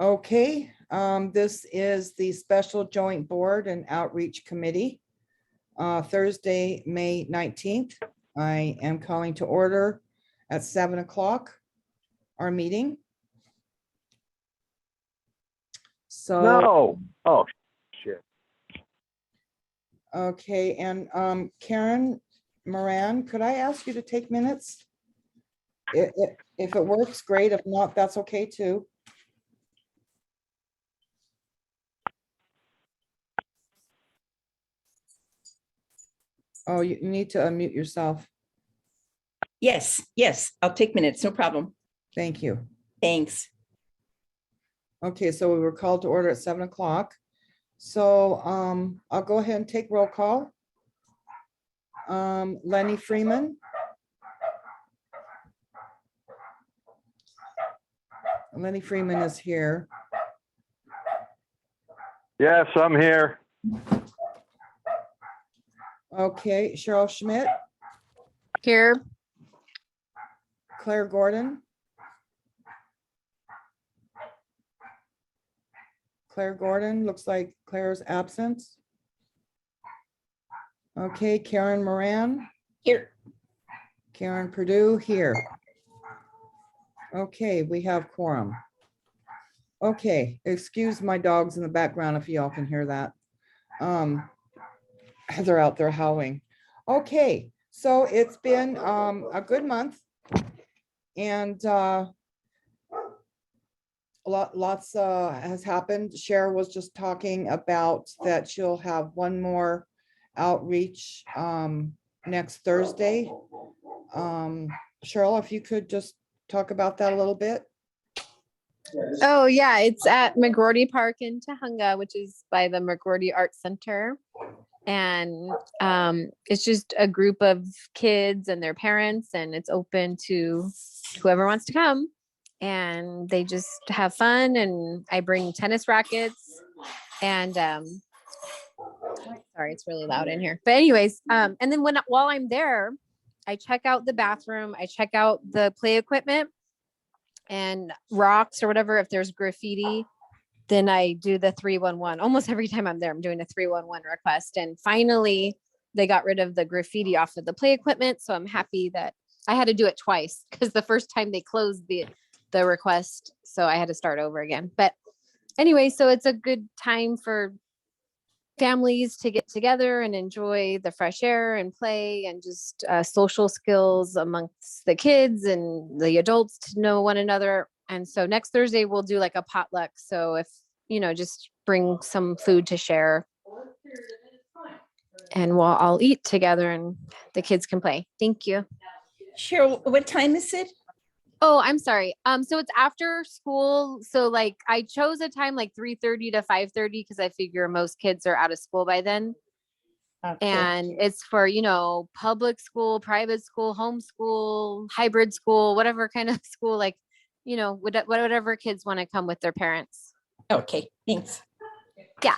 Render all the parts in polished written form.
Okay, this is the Special Joint Board and Outreach Committee. Thursday, May 19th. I am calling to order at 7 o'clock our meeting. So, No. Oh, shit. okay, and Karen Moran, could I ask you to take minutes? If it works, great. If not, that's okay too. Oh, you need to unmute yourself. Yes, I'll take minutes, no problem. Thank you. Thanks. Okay, so we were called to order at 7 o'clock. So I'll go ahead and take roll call. Lenny Freeman. Lenny Freeman is here. Yes, I'm here. Okay, Cheryl Schmidt, Here. Claire Gordon. Claire Gordon, looks like Claire's absent. Okay, Karen Moran, Here. Karen Purdue here. Okay, we have quorum. Okay, excuse my dogs in the background if y'all can hear that. They're out there howling. Okay, so it's been a good month. And lots has happened. Cher was just talking about that she'll have one more outreach next Thursday. Cheryl, if you could just talk about that a little bit. Oh yeah, it's at McGrorty Park in Tahunga, which is by the McGrorty Art Center. And it's just a group of kids and their parents, and it's open to whoever wants to come. And they just have fun, and I bring tennis rackets and sorry, it's really loud in here. But anyways, and then while I'm there, I check out the bathroom, I check out the play equipment and rocks or whatever. If there's graffiti, then I do the 311. Almost every time I'm there, I'm doing a 311 request. And finally, they got rid of the graffiti off of the play equipment. So I'm happy that I had to do it twice because the first time they closed the request. So I had to start over again. But anyway, so it's a good time for families to get together and enjoy the fresh air and play and just social skills amongst the kids and the adults to know one another. And so next Thursday we'll do like a potluck. So if, just bring some food to share and we'll all eat together and the kids can play. Thank you. Cheryl, what time is it? Oh, I'm sorry. So it's after school. So like I chose a time like 3:30 to 5:30 because I figure most kids are out of school by then. Okay. And it's for, public school, private school, homeschool, hybrid school, whatever kind of school, like, whatever kids want to come with their parents. Okay, thanks. Yeah.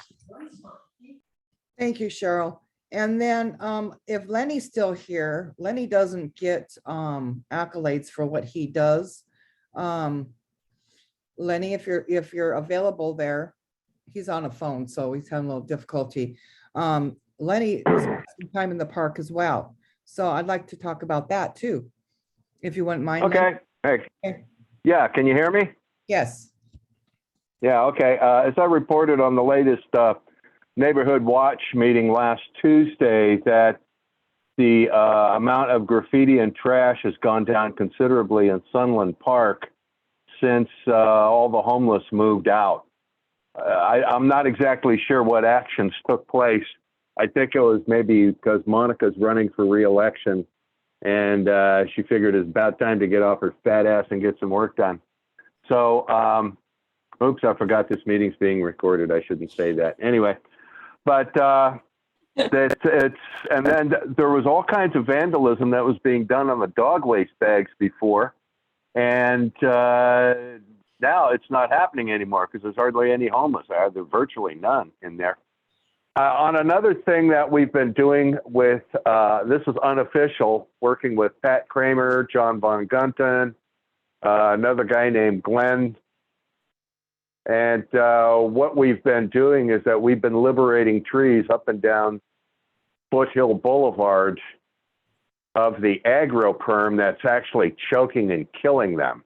Thank you, Cheryl. And then if Lenny's still here, Lenny doesn't get accolades for what he does. Lenny, if you're available there, he's on a phone, so he's having a little difficulty. Lenny spent some time in the park as well. So I'd like to talk about that too, if you wouldn't mind. Okay. Hey. Okay. Yeah, can you hear me? Yes. Yeah, okay. As I reported on the latest Neighborhood Watch meeting last Tuesday, that the amount of graffiti and trash has gone down considerably in Sunland Park since all the homeless moved out. I'm not exactly sure what actions took place. I think it was maybe because Monica's running for re-election and she figured it's about time to get off her fat ass and get some work done. So, oops, I forgot this meeting's being recorded. I shouldn't say that. Anyway, but and then there was all kinds of vandalism that was being done on the dog waste bags before. And now it's not happening anymore because there's hardly any homeless. There's virtually none in there. On another thing that we've been doing with, this is unofficial, working with Pat Kramer, John Von Gunten, another guy named Glenn And what we've been doing is that we've been liberating trees up and down Foothill Boulevard of the agro perm that's actually choking and killing them.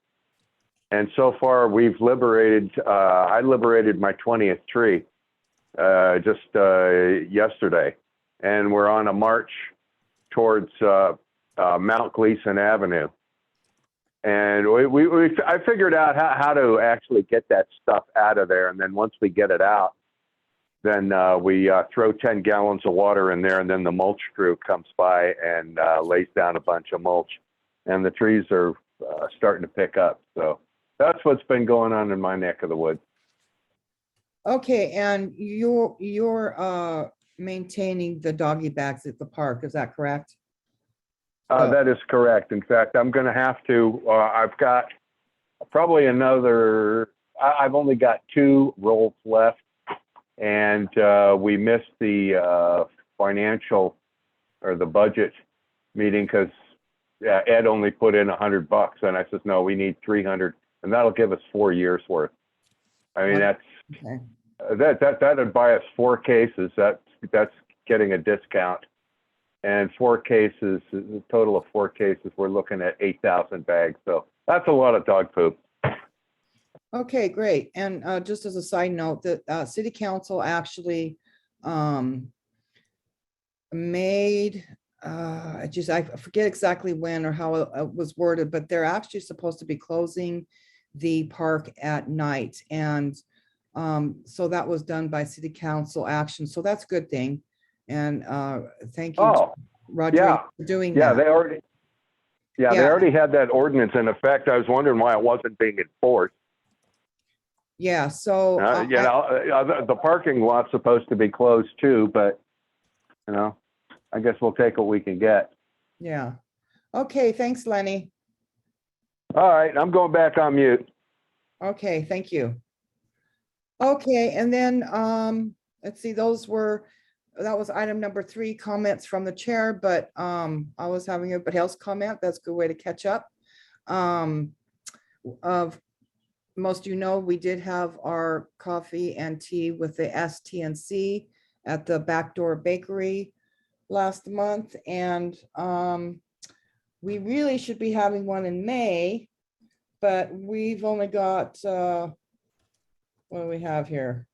And so far we've liberated, I liberated my 20th tree just yesterday. And we're on a march towards Mount Gleason Avenue. And I figured out how to actually get that stuff out of there. And then once we get it out, then we throw 10 gallons of water in there, and then the mulch crew comes by and lays down a bunch of mulch. And the trees are starting to pick up. So that's what's been going on in my neck of the woods. Okay, and you're maintaining the doggy bags at the park, is that correct? That is correct. In fact, I'm going to have to, I've got probably another, I've only got 2 rolls left, and we missed the financial or the budget meeting because Ed only put in $100, and I says, no, we need 300, and that'll give us 4 years worth. I mean, that's, Okay. that'd buy us 4 cases. That's getting a discount. And 4 cases, a total of 4 cases, we're looking at 8,000 bags. So that's a lot of dog poop. Okay, great. And just as a side note, that city council actually made, I forget exactly when or how it was worded, but they're actually supposed to be closing the park at night. And so that was done by city council action. So that's a good thing. And thank you, Oh, Roger, yeah. for doing Yeah, that. they already had that ordinance in effect. I was wondering why it wasn't being enforced. Yeah, so The parking lot's supposed to be closed too, but I guess we'll take what we can get. yeah. Okay, thanks, Lenny. All right, I'm going back on mute. Okay, thank you. Okay, and then let's see, that was item number 3, comments from the chair, but I was having everybody else comment. That's a good way to catch up. Of most, we did have our coffee and tea with the STNC at the Backdoor Bakery last month, and we really should be having one in May, but we've only got what do we have here?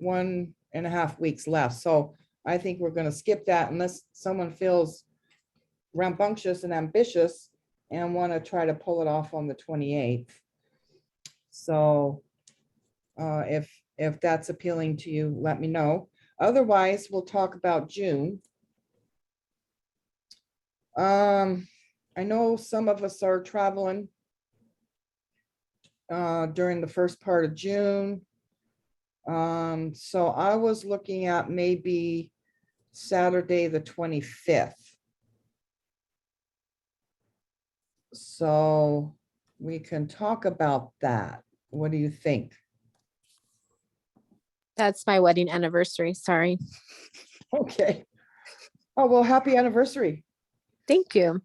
1.5 weeks left. So I think we're going to skip that unless someone feels rambunctious and ambitious and want to try to pull it off on the 28th. So if that's appealing to you, let me know. Otherwise, we'll talk about June. I know some of us are traveling during the first part of June. So I was looking at maybe Saturday, the 25th. So we can talk about that. What do you think? That's my wedding anniversary. Sorry. Okay. Oh, well, happy anniversary. Thank you.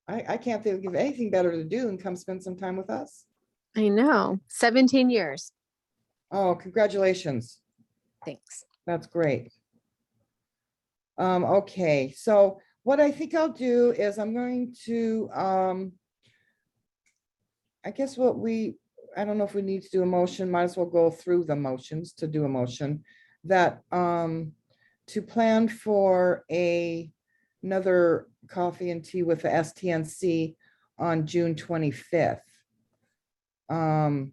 I can't think of anything better to do than come spend some time with us. I know. 17 years. Oh, congratulations. Thanks. That's great. Okay, so what I think I'll do is I'm going to, I guess I don't know if we need to do a motion, might as well go through the motions to do a motion that to plan for another coffee and tea with the STNC on June 25th. And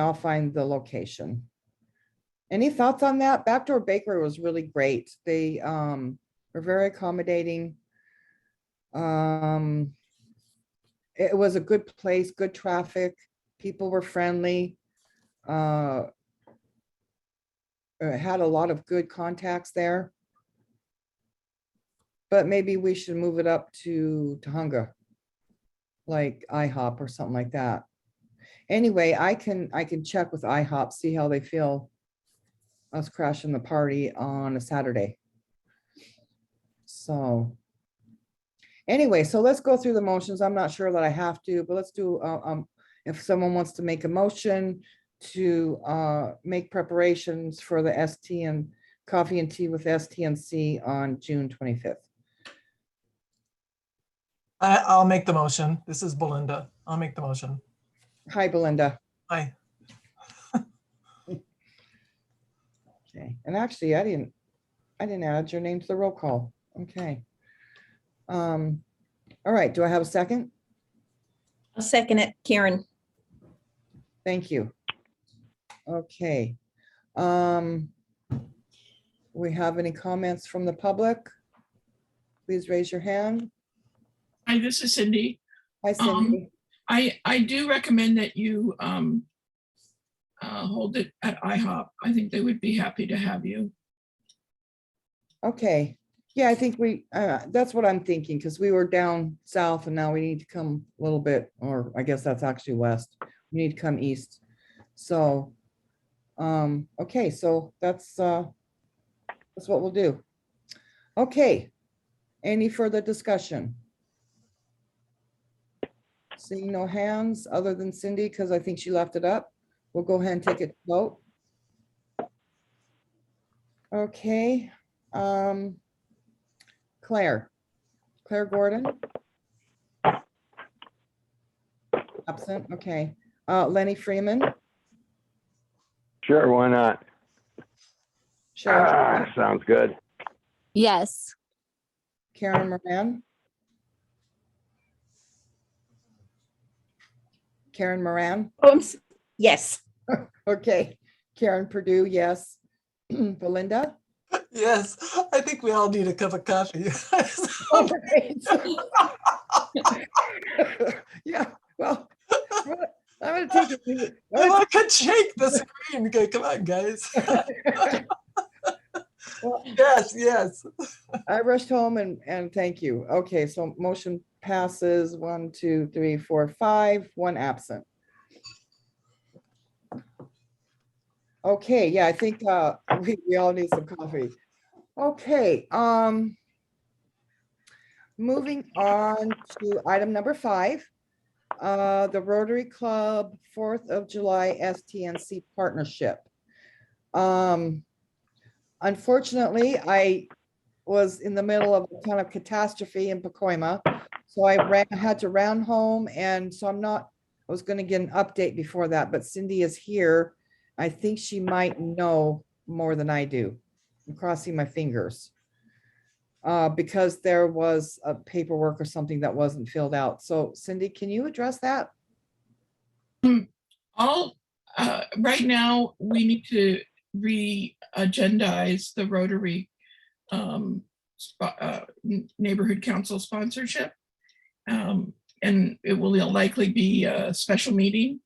I'll find the location. Any thoughts on that? Backdoor Bakery was really great. They were very accommodating. It was a good place, good traffic. People were friendly. Had a lot of good contacts there. But maybe we should move it up to Tahunga, like IHOP or something like that. Anyway, I can check with IHOP, see how they feel us crashing the party on a Saturday. So anyway, so let's go through the motions. I'm not sure that I have to, but let's do, if someone wants to make a motion to make preparations for the STN Coffee and Tea with STNC on June 25th. I'll make the motion. This is Belinda. I'll make the motion. Hi, Belinda. Aye. Okay, and actually, I didn't add your name to the roll call. Okay. All right, do I have a second? I'll second it, Karen. Thank you. Okay. We have any comments from the public? Please raise your hand. Hi, this is Cindy. Hi, Cindy. I do recommend that you hold it at IHOP. I think they would be happy to have you. Okay, yeah, I think that's what I'm thinking, because we were down south and now we need to come a little bit, or I guess that's actually west. We need to come east. So, okay, so that's what we'll do. Okay, any further discussion? Seeing no hands other than Cindy, because I think she left it up. We'll go ahead and take it to vote. Okay. Claire Gordon. Absent, okay. Lenny Freeman, Sure, why not? Cheryl, Sounds good. Yes. Karen Moran. Karen Moran, Oh, yes. okay. Karen Purdue, yes. Belinda? Yes, I think we all need a cup of coffee. All right. Yeah, well, I'm gonna take it. If I could shake the screen. Okay, come on, guys. Well, Yes, yes. I rushed home and thank you. Okay, so motion passes 1, 2, 3, 4, 5, 1 absent. Okay, yeah, I think we all need some coffee. Okay, moving on to item number 5, the Rotary Club 4th of July STNC partnership. Unfortunately, I was in the middle of a kind of catastrophe in Pacoima, so I had to round home, and so I was going to get an update before that, but Cindy is here. I think she might know more than I do. I'm crossing my fingers because there was a paperwork or something that wasn't filled out. So Cindy, can you address that? Right now, we need to re-agendize the Rotary Neighborhood Council sponsorship. And it will likely be a special meeting.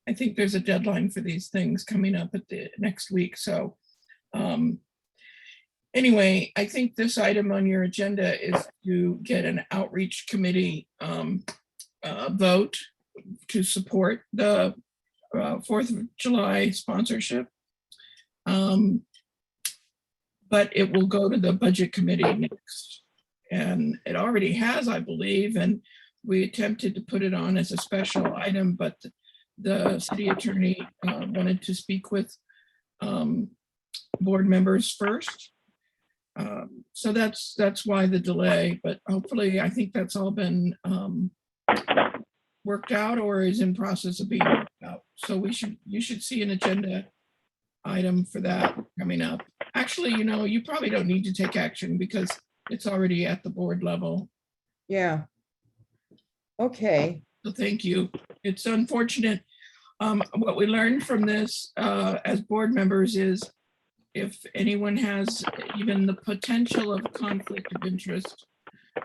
I think there's a deadline for these things coming up at the next week. So anyway, I think this item on your agenda is to get an outreach committee vote to support the 4th of July sponsorship. But it will go to the budget committee next. And it already has, I believe, and we attempted to put it on as a special item, but the city attorney wanted to speak with board members first. So that's why the delay, but hopefully I think that's all been worked out or is in process of being worked out. So you should see an agenda item for that coming up. Actually, you probably don't need to take action because it's already at the board level. Yeah. Okay. So thank you. It's unfortunate. What we learned from this as board members is if anyone has even the potential of conflict of interest,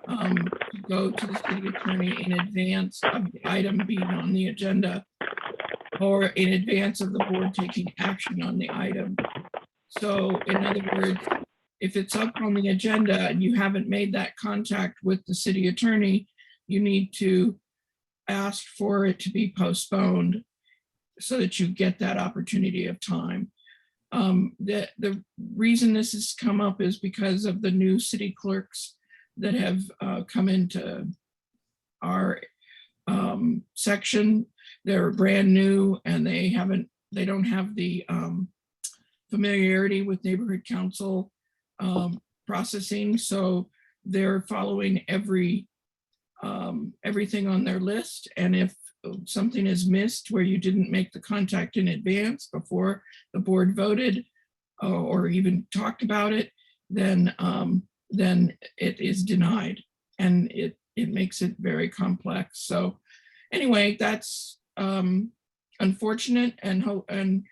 to go to the city attorney in advance of the item being on the agenda or in advance of the board taking action on the item. So in other words, if it's up on the agenda and you haven't made that contact with the city attorney, you need to ask for it to be postponed so that you get that opportunity of time. The reason this has come up is because of the new city clerks that have come into our section. They're brand new and they haven't they don't have the familiarity with neighborhood council processing, so they're following everything on their list. And if something is missed where you didn't make the contact in advance before the board voted or even talked about it, then it is denied, and it makes it very complex. So anyway, that's unfortunate, and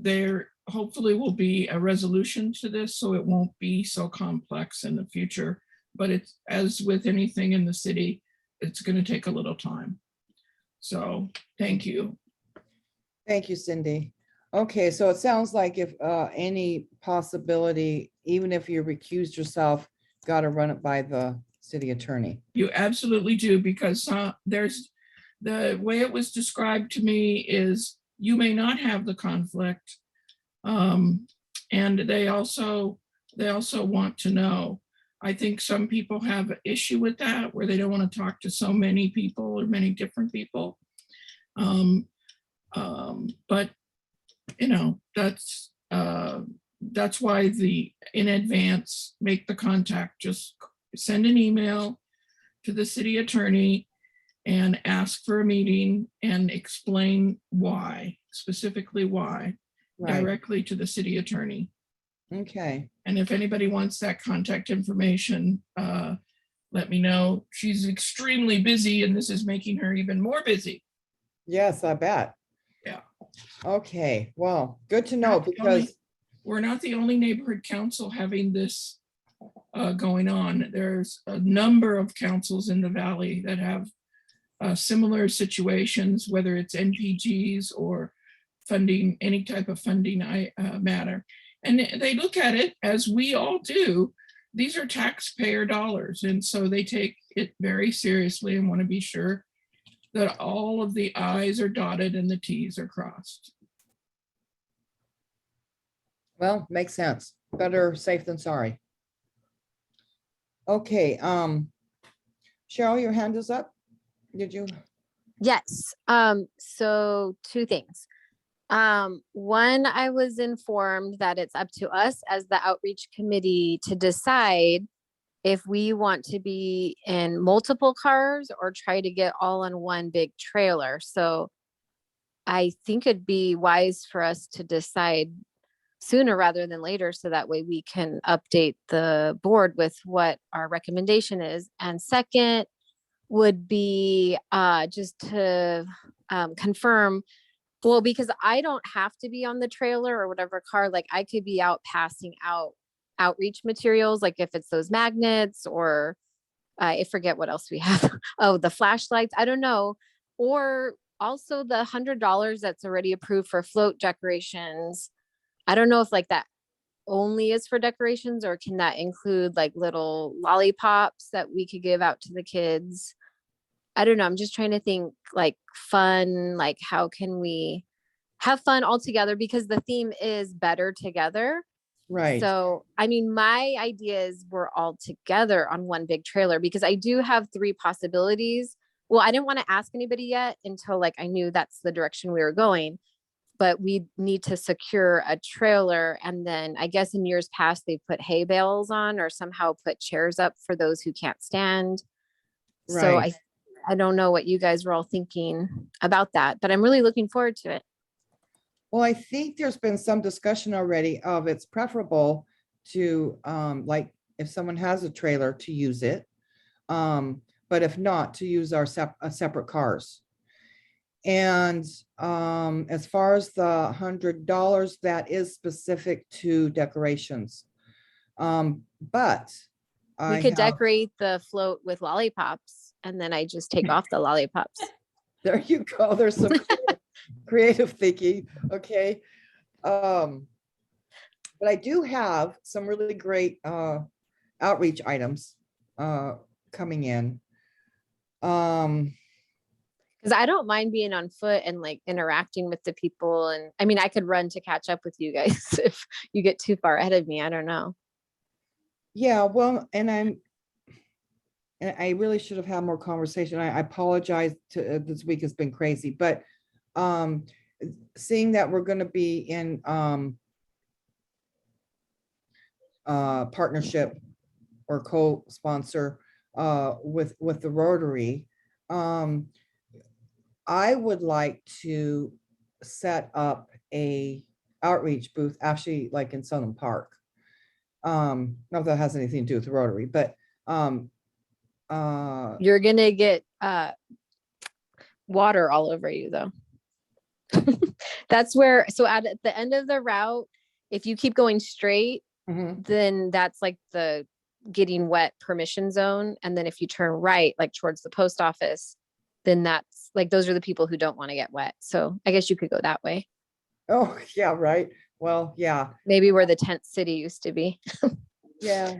there hopefully will be a resolution to this, so it won't be so complex in the future. But it's, as with anything in the city, it's going to take a little time. So thank you. Thank you, Cindy. Okay, so it sounds like if any possibility, even if you recused yourself, got to run it by the city attorney. You absolutely do, because there's, the way it was described to me is you may not have the conflict. And they also want to know. I think some people have an issue with that, where they don't want to talk to so many people or many different people. But you know, that's why in advance, make the contact, just send an email to the city attorney and ask for a meeting and explain why, specifically why, Right, directly to the city attorney. okay. And if anybody wants that contact information, let me know. She's extremely busy, and this is making her even more busy. Yes, I bet. Yeah. Okay, well, good to know, Not the only- because, We're not the only neighborhood council having this going on. There's a number of councils in the valley that have similar situations, whether it's NPGs or funding, any type of funding matter. And they look at it, as we all do, these are taxpayer dollars. And so they take it very seriously and want to be sure that all of the I's are dotted and the T's are crossed. well, makes sense. Better safe than sorry. Okay, Cheryl, your hand is up. Did you? Yes. So two things. One, I was informed that it's up to us as the outreach committee to decide if we want to be in multiple cars or try to get all in one big trailer. So I think it'd be wise for us to decide sooner rather than later, so that way we can update the board with what our recommendation is. And second would be just to confirm, well, because I don't have to be on the trailer or whatever car, like I could be out passing out outreach materials, like if it's those magnets, or I forget what else we have. Oh, the flashlights, I don't know. Or also the $100 that's already approved for float decorations. I don't know if like that only is for decorations, or can that include like little lollipops that we could give out to the kids? I don't know. I'm just trying to think like fun, like how can we have fun all together, because the theme is better together. Right, So, I mean, my idea is we're all together on one big trailer, because I do have three possibilities. Well, I didn't want to ask anybody yet until like I knew that's the direction we were going, but we need to secure a trailer. And then I guess in years past, they put hay bales on or somehow put chairs up for those who can't stand. So right. I don't know what you guys were all thinking about that, but I'm really looking forward to it. Well, I think there's been some discussion already of it's preferable to, like, if someone has a trailer, to use it. But if not, to use our separate cars. And as far as the $100, that is specific to decorations. But We could decorate the float with lollipops, and then I just take off the lollipops. there you go. There's some creative thinking. Okay. But I do have some really great outreach items coming in. Because I don't mind being on foot and like interacting with the people. And I mean, I could run to catch up with you guys if you get too far ahead of me. I don't know. Yeah, well, and and I really should have had more conversation. I apologize to, this week has been crazy, but seeing that we're gonna be in partnership or co-sponsor with the Rotary, I would like to set up a outreach booth, actually like in Sunland Park. Not that that has anything to do with the Rotary, but You're gonna get water all over you though. That's where, so at the end of the route, if you keep going straight, mhm. then that's like the getting wet permission zone. And then if you turn right, like towards the post office, then that's like, those are the people who don't want to get wet. So I guess you could go that way. Oh, yeah, right. Well, yeah, Maybe where the tent city used to be. yeah.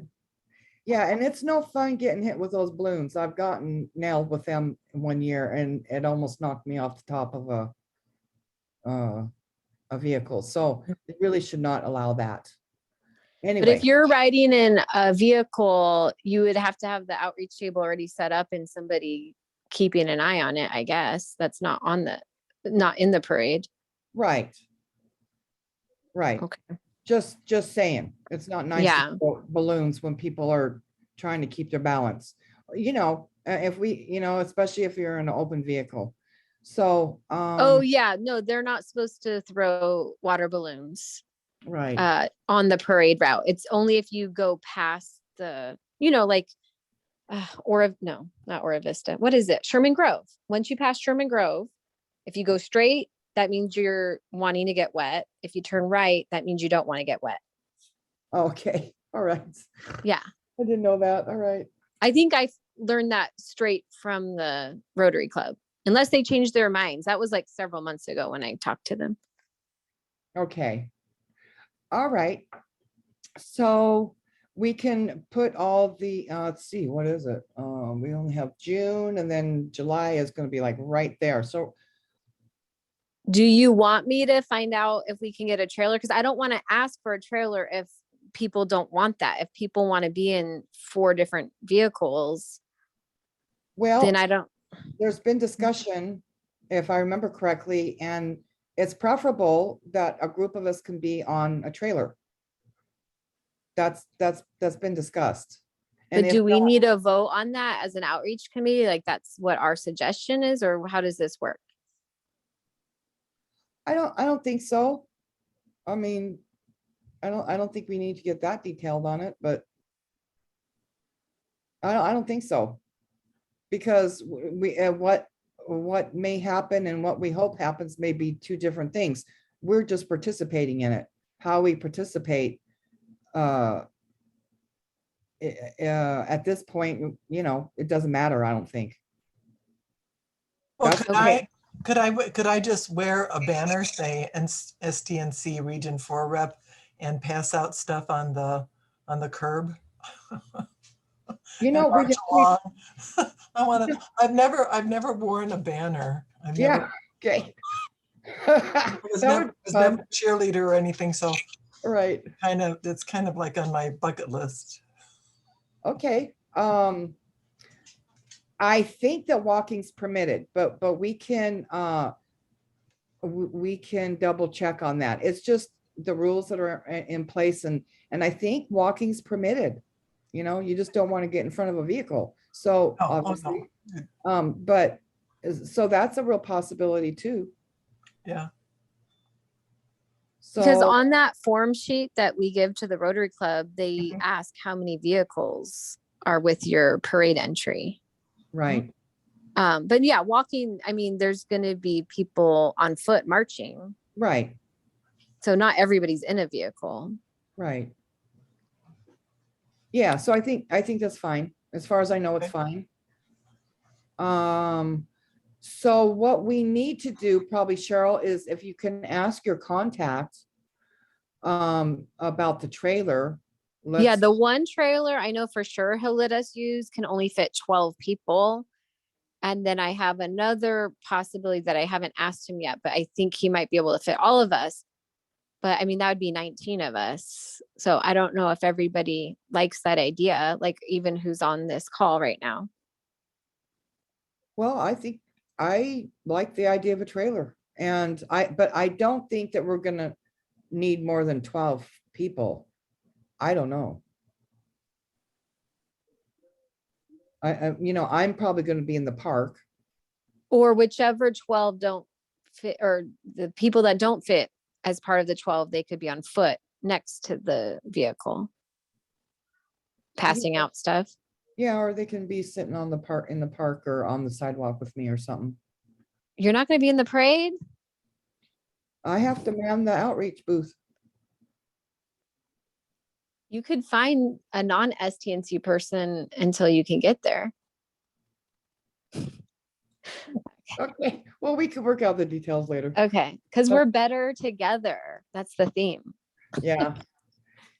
Yeah, and it's no fun getting hit with those balloons. I've gotten nailed with them 1 year and it almost knocked me off the top of a vehicle. So they really should not allow that. But Anyway, if you're riding in a vehicle, you would have to have the outreach table already set up and somebody keeping an eye on it, I guess. That's not not in the parade. right. Right. Okay. Just saying, it's not nice to Yeah. throw balloons when people are trying to keep their balance. If we, especially if you're in an open vehicle. So, Oh, yeah. No, they're not supposed to throw water balloons right, on the parade route. It's only if you go past the, like, no, not Ora Vista. What is it? Sherman Grove. Once you pass Sherman Grove, if you go straight, that means you're wanting to get wet. If you turn right, that means you don't want to get wet. okay, all right. Yeah. I didn't know that, all right. I think I learned that straight from the Rotary Club, unless they changed their minds. That was like several months ago when I talked to them. Okay. All right. So we can put all the, let's see, what is it? We only have June and then July is gonna be like right there. So, Do you want me to find out if we can get a trailer? Because I don't want to ask for a trailer if people don't want that. If people want to be in 4 different vehicles, well, then I don't. there's been discussion, if I remember correctly, and it's preferable that a group of us can be on a trailer. That's been discussed. And But if do we not, need a vote on that as an outreach committee? Like that's what our suggestion is, or how does this work? I don't think so. I mean, I don't think we need to get that detailed on it, but I don't think so. Because what may happen and what we hope happens may be 2 different things. We're just participating in it. How we participate at this point, it doesn't matter, I don't think. Well, That's okay. could I just wear a banner, say STNC Region 4 rep, and pass out stuff on the curb? We March just, along. I've never worn a banner. yeah, okay. I was That never, would was be never fun. a cheerleader or anything, so Right, it's kind of like on my bucket list. okay. I think that walking's permitted, but we can double check on that. It's just the rules that are in place, and I think walking's permitted. You just don't want to get in front of a vehicle. So Oh, no. obviously, but so that's a real possibility too. Yeah. Because So, on that form sheet that we give to the Rotary Club, they Mhm. ask how many vehicles are with your parade entry. right, But yeah, walking, I mean, there's going to be people on foot marching. right, So not everybody's in a vehicle. right. Yeah, so I think that's fine. As far as I know, it's Okay. fine. So what we need to do probably, Cheryl, is if you can ask your contact about the trailer. Yeah, Let's, the one trailer I know for sure he'll let us use can only fit 12 people. And then I have another possibility that I haven't asked him yet, but I think he might be able to fit all of us. But I mean, that would be 19 of us. So I don't know if everybody likes that idea, like even who's on this call right now. Well, I think I like the idea of a trailer but I don't think that we're gonna need more than 12 people. I don't know. I'm probably gonna be in the park. Or whichever 12 don't fit, or the people that don't fit as part of the 12, they could be on foot next to the vehicle. Passing Yeah. out stuff. Yeah, or they can be sitting on in the park or on the sidewalk with me or something. You're not gonna be in the parade? I have to man the outreach booth. You could find a non-STNC person until you can get there. Okay, well, we could work out the details later. Okay, because So- we're better together. That's the theme. Yeah.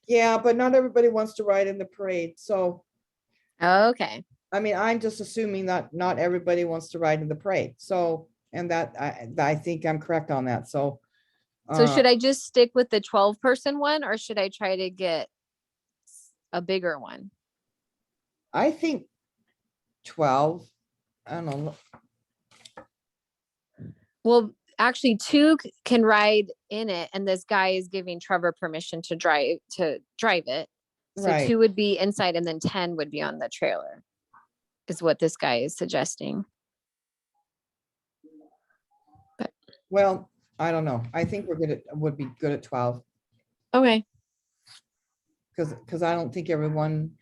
Yeah, but not everybody wants to ride in the parade. So, Okay. I mean, I'm just assuming that not everybody wants to ride in the parade. So, and that I think I'm correct on that. So, So should I just stick with the 12-person one, or should I try to get a bigger one? I think 12, I don't know. Well, actually, two can ride in it, and this guy is giving Trevor permission to drive it. So Right. 2 would be inside, and then 10 would be on the trailer, is what this guy is suggesting. Well, I don't know. I think would be good at 12 Okay. because I don't think everyone,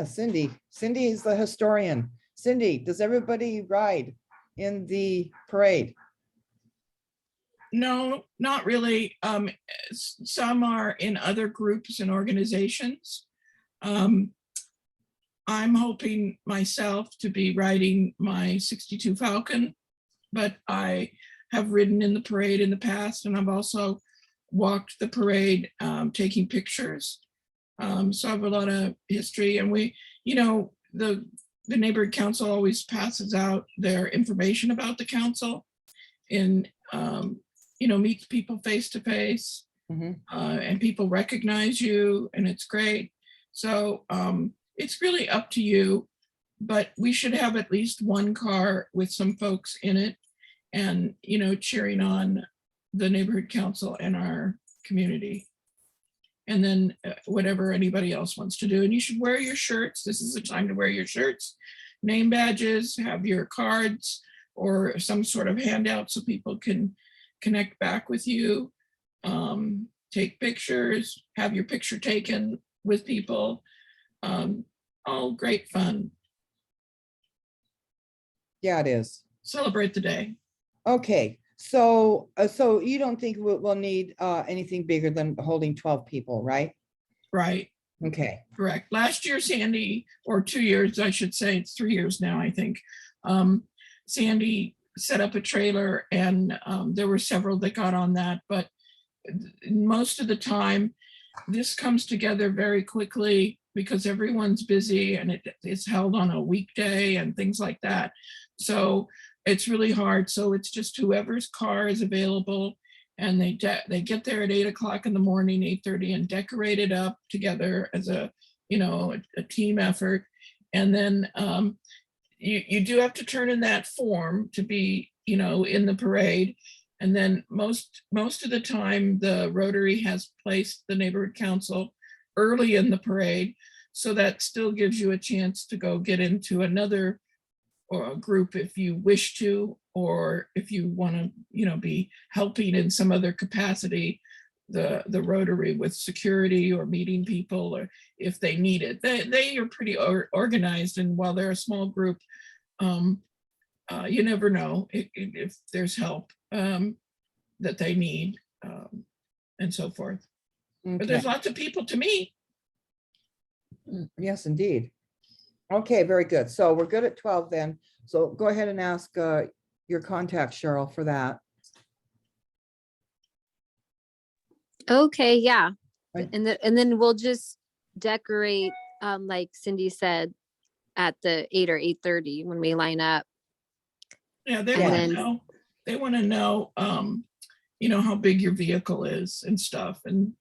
Cindy is the historian. Cindy, does everybody ride in the parade? No, not really. Some are in other groups and organizations. I'm hoping myself to be riding my 62 Falcon, but I have ridden in the parade in the past, and I've also walked the parade, taking pictures. So I have a lot of history, and the neighborhood council always passes out their information about the council and, meets people face to face, and people recognize you, and it's great. So it's really up to you, but we should have at least one car with some folks in it and, cheering on the neighborhood council and our community. And then whatever anybody else wants to do. And you should wear your shirts. This is the time to wear your shirts, name badges, have your cards or some sort of handout so people can connect back with you, take pictures, have your picture taken with people. All great fun. Yeah, it is. Celebrate the day. Okay, so you don't think we'll need anything bigger than holding 12 people, right? Right. Okay, Correct. Last year, Sandy, or 2 years, I should say, it's 3 years now, I think. Sandy set up a trailer and there were several that got on that, but most of the time, this comes together very quickly because everyone's busy and it's held on a weekday and things like that. So it's really hard. So it's just whoever's car is available, and they get there at 8 o'clock in the morning, 8:30, and decorate it up together as a team effort. And then you do have to turn in that form to be in the parade. And then most of the time, the Rotary has placed the neighborhood council early in the parade, so that still gives you a chance to go get into another group if you wish to, or if you want to be helping in some other capacity, the Rotary with security or meeting people, or if they need it. They are pretty organized, and while they're a small group, you never know if there's help that they need, and so forth. But there's okay. lots of people to meet. Yes, indeed. Okay, very good. So we're good at 12 then. So go ahead and ask your contact, Cheryl, for that. Okay, yeah. Right. And then we'll just decorate, like Cindy said, at the 8 or 8:30 when we line up. Yeah, they And want to then- know. They want to know, you know, how big your vehicle is and stuff and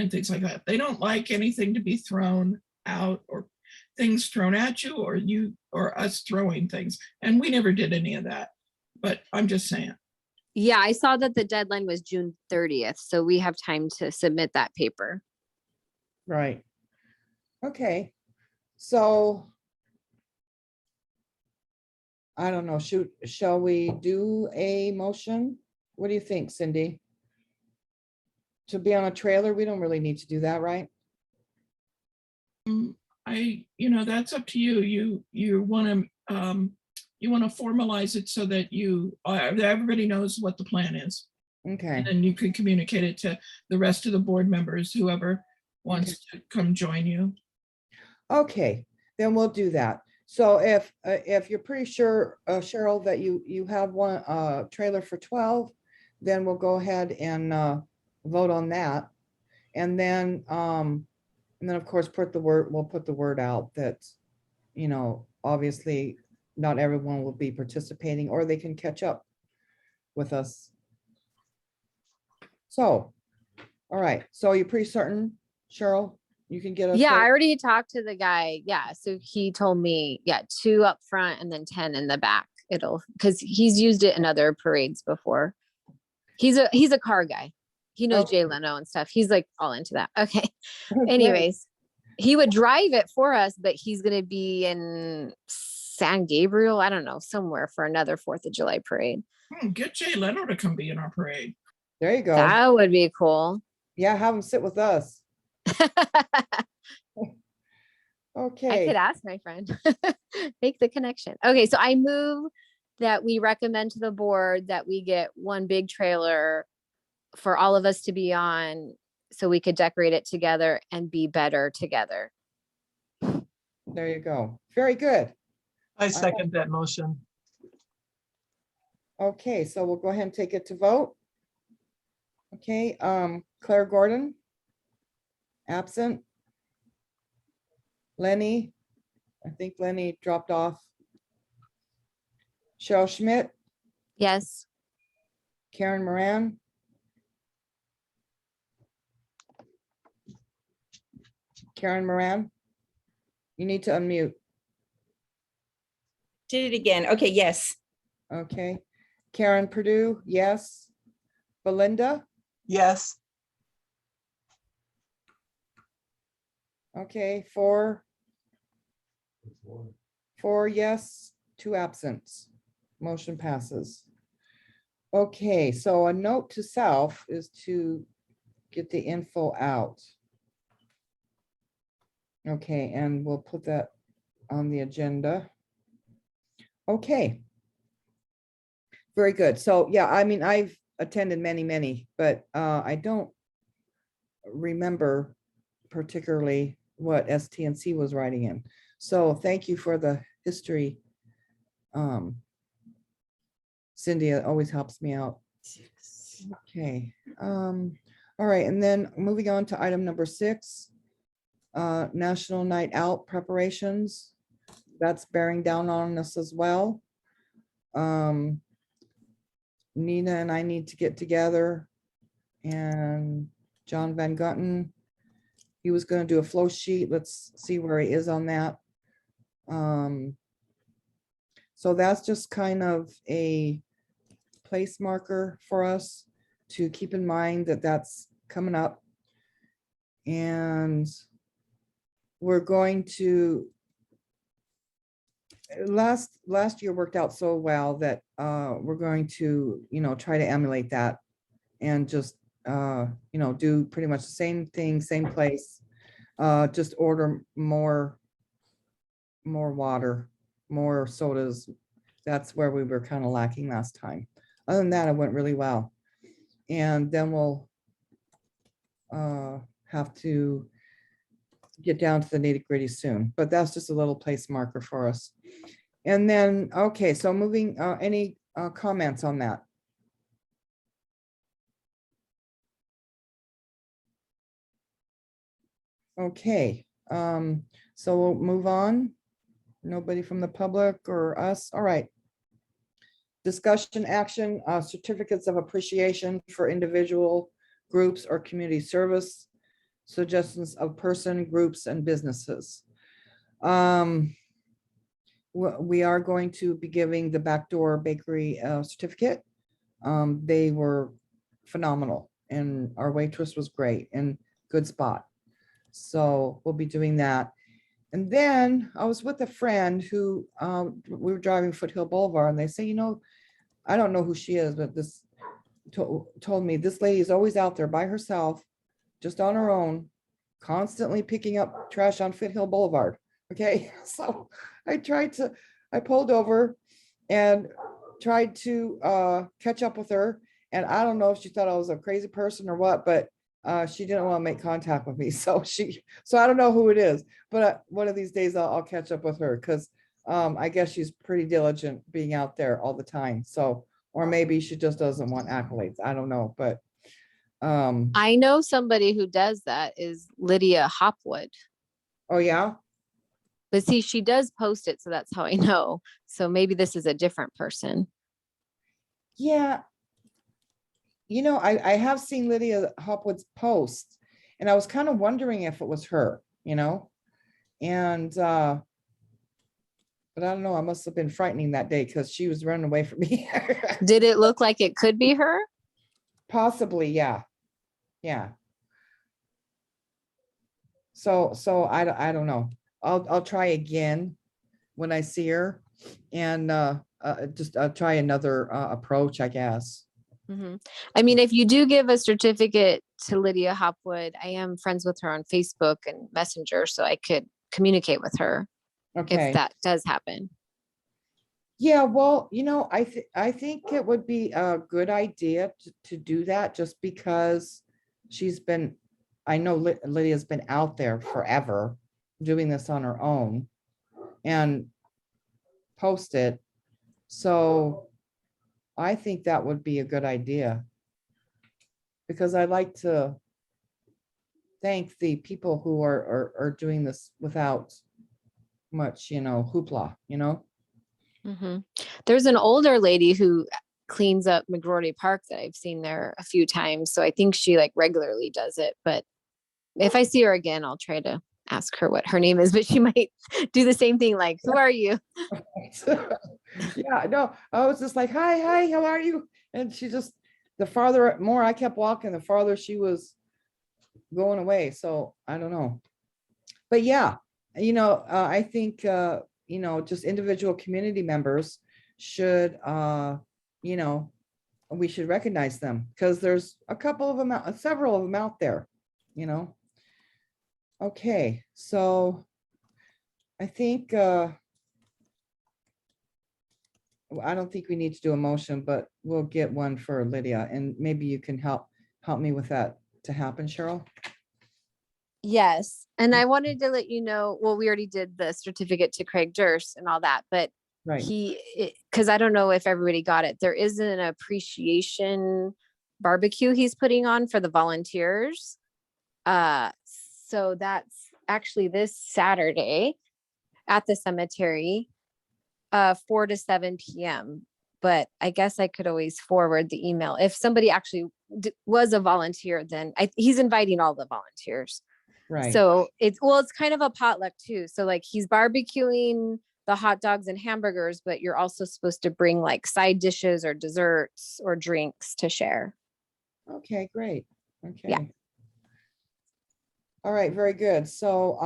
things like that. They don't like anything to be thrown out or things thrown at you or us throwing things. And we never did any of that. But I'm just saying. Yeah, I saw that the deadline was June 30th, so we have time to submit that paper. Right. Okay, so I don't know, shall we do a motion? What do you think, Cindy? To be on a trailer, we don't really need to do that, right? You know, that's up to you. You want to formalize it so that everybody knows what the plan is. Okay, And then you can communicate it to the rest of the board members, whoever wants to come join you. okay, then we'll do that. So if you're pretty sure, Cheryl, that you have one trailer for 12, then we'll go ahead and vote on that. And then of course, we'll put the word out that, you know, obviously not everyone will be participating, or they can catch up with us. So, all right, so you're pretty certain, Cheryl, you can get us? Yeah, I there? already talked to the guy. Yeah, so he told me, yeah, 2 up front and then 10 in the back. Because he's used it in other parades before. He's a car guy. He knows Okay. Jay Leno and stuff. He's like all into that. Okay. Great. Anyways, he would drive it for us, but he's gonna be in San Gabriel, I don't know, somewhere for another 4th of July parade. Get Jay Leno to come be in our parade. There you go. That would be cool. Yeah, have him sit with us. I Okay, could ask my friend. Make the connection. Okay, so I move that we recommend to the board that we get one big trailer for all of us to be on, so we could decorate it together and be better together. there you go. Very good. I second that motion. Okay, so we'll go ahead and take it to vote. Okay, Claire Gordon. Absent. Lenny, I think Lenny dropped off. Cheryl Schmidt, Yes. Karen Moran. Karen Moran, you need to unmute. Did it again. Okay, yes. Okay, Karen Purdue, yes. Belinda, Yes. okay, four yes, 2 absent. Motion passes. Okay, so a note to self is to get the info out. Okay, and we'll put that on the agenda. Okay. Very good. So, yeah, I mean, I've attended many, but I don't remember particularly what STNC was writing in. So thank you for the history. Cindy, it always helps me out. Okay. All right, and then moving on to item number 6, National Night Out preparations. That's bearing down on us as well. Nina and I need to get together, and John Van Gutten, he was going to do a flow sheet. Let's see where he is on that. So that's just kind of a place marker for us to keep in mind that that's coming up. And we're going to, last year worked out so well that we're going to, you know, try to emulate that and just, you know, do pretty much the same thing, same place, just order more water, more sodas. That's where we were kind of lacking last time. Other than that, it went really well. And then we'll have to get down to the nitty-gritty soon, but that's just a little place marker for us. And then, okay, so moving, any comments on that? Okay, so we'll move on. Nobody from the public or us. All right. discussion action, certificates of appreciation for individual groups or community service, suggestions of person, groups, and businesses. We are going to be giving the Backdoor Bakery certificate. They were phenomenal, and our waitress was great and good spot. So we'll be doing that. And then I was with a friend who, we were driving Foothill Boulevard, and they say, I don't know who she is, but this told me this lady is always out there by herself, just on her own, constantly picking up trash on Foothill Boulevard. Okay, so I pulled over and tried to catch up with her. And I don't know if she thought I was a crazy person or what, but she didn't want to make contact with me. So I don't know who it is, but one of these days I'll catch up with her, because I guess she's pretty diligent being out there all the time. So, or maybe she just doesn't want accolades. I don't know, but I know somebody who does that, is Lydia Hopwood. oh yeah. But see, she does post it, so that's how I know. So maybe this is a different person. Yeah. I have seen Lydia Hopwood's posts, and I was kind of wondering if it was her, and but I don't know, I must have been frightening that day because she was running away from me. Did it look like it could be her? Possibly, yeah. Yeah. So I don't know. I'll try again when I see her, and just try another approach, I guess. Mhm. I mean, if you do give a certificate to Lydia Hopwood, I am friends with her on Facebook and Messenger, so I could communicate with her Okay. if that does happen. Yeah, well, I think it would be a good idea to do that, just because I know Lydia's been out there forever doing this on her own and post it. So I think that would be a good idea, because I like to thank the people who are doing this without much, hoopla, Mhm. There's an older lady who cleans up McGrory Park that I've seen there a few times. So I think she regularly does it. But if I see her again, I'll try to ask her what her name is, but she might do the same thing. Like, who are you? Yeah, no, I was just like, hi, how are you? And she just, the more I kept walking, the farther she was going away. So I don't know. But yeah, I think, just individual community members should, we should recognize them, because there's a couple of them, several of them out there, Okay, so I think, I don't think we need to do a motion, but we'll get one for Lydia, and maybe you can help me with that to happen, Cheryl. Yes. And I wanted to let you know, well, we already did the certificate to Craig Durst and all that, but Right. because I don't know if everybody got it, there is an appreciation barbecue he's putting on for the volunteers. So that's actually this Saturday at the cemetery, 4 to 7 p.m. But I guess I could always forward the email. If somebody actually was a volunteer, then he's inviting all the volunteers. Right. So it's kind of a potluck too. So he's barbecuing the hot dogs and hamburgers, but you're also supposed to bring side dishes or desserts or drinks to share. Okay, great. Okay. Yeah. All right, very good. So,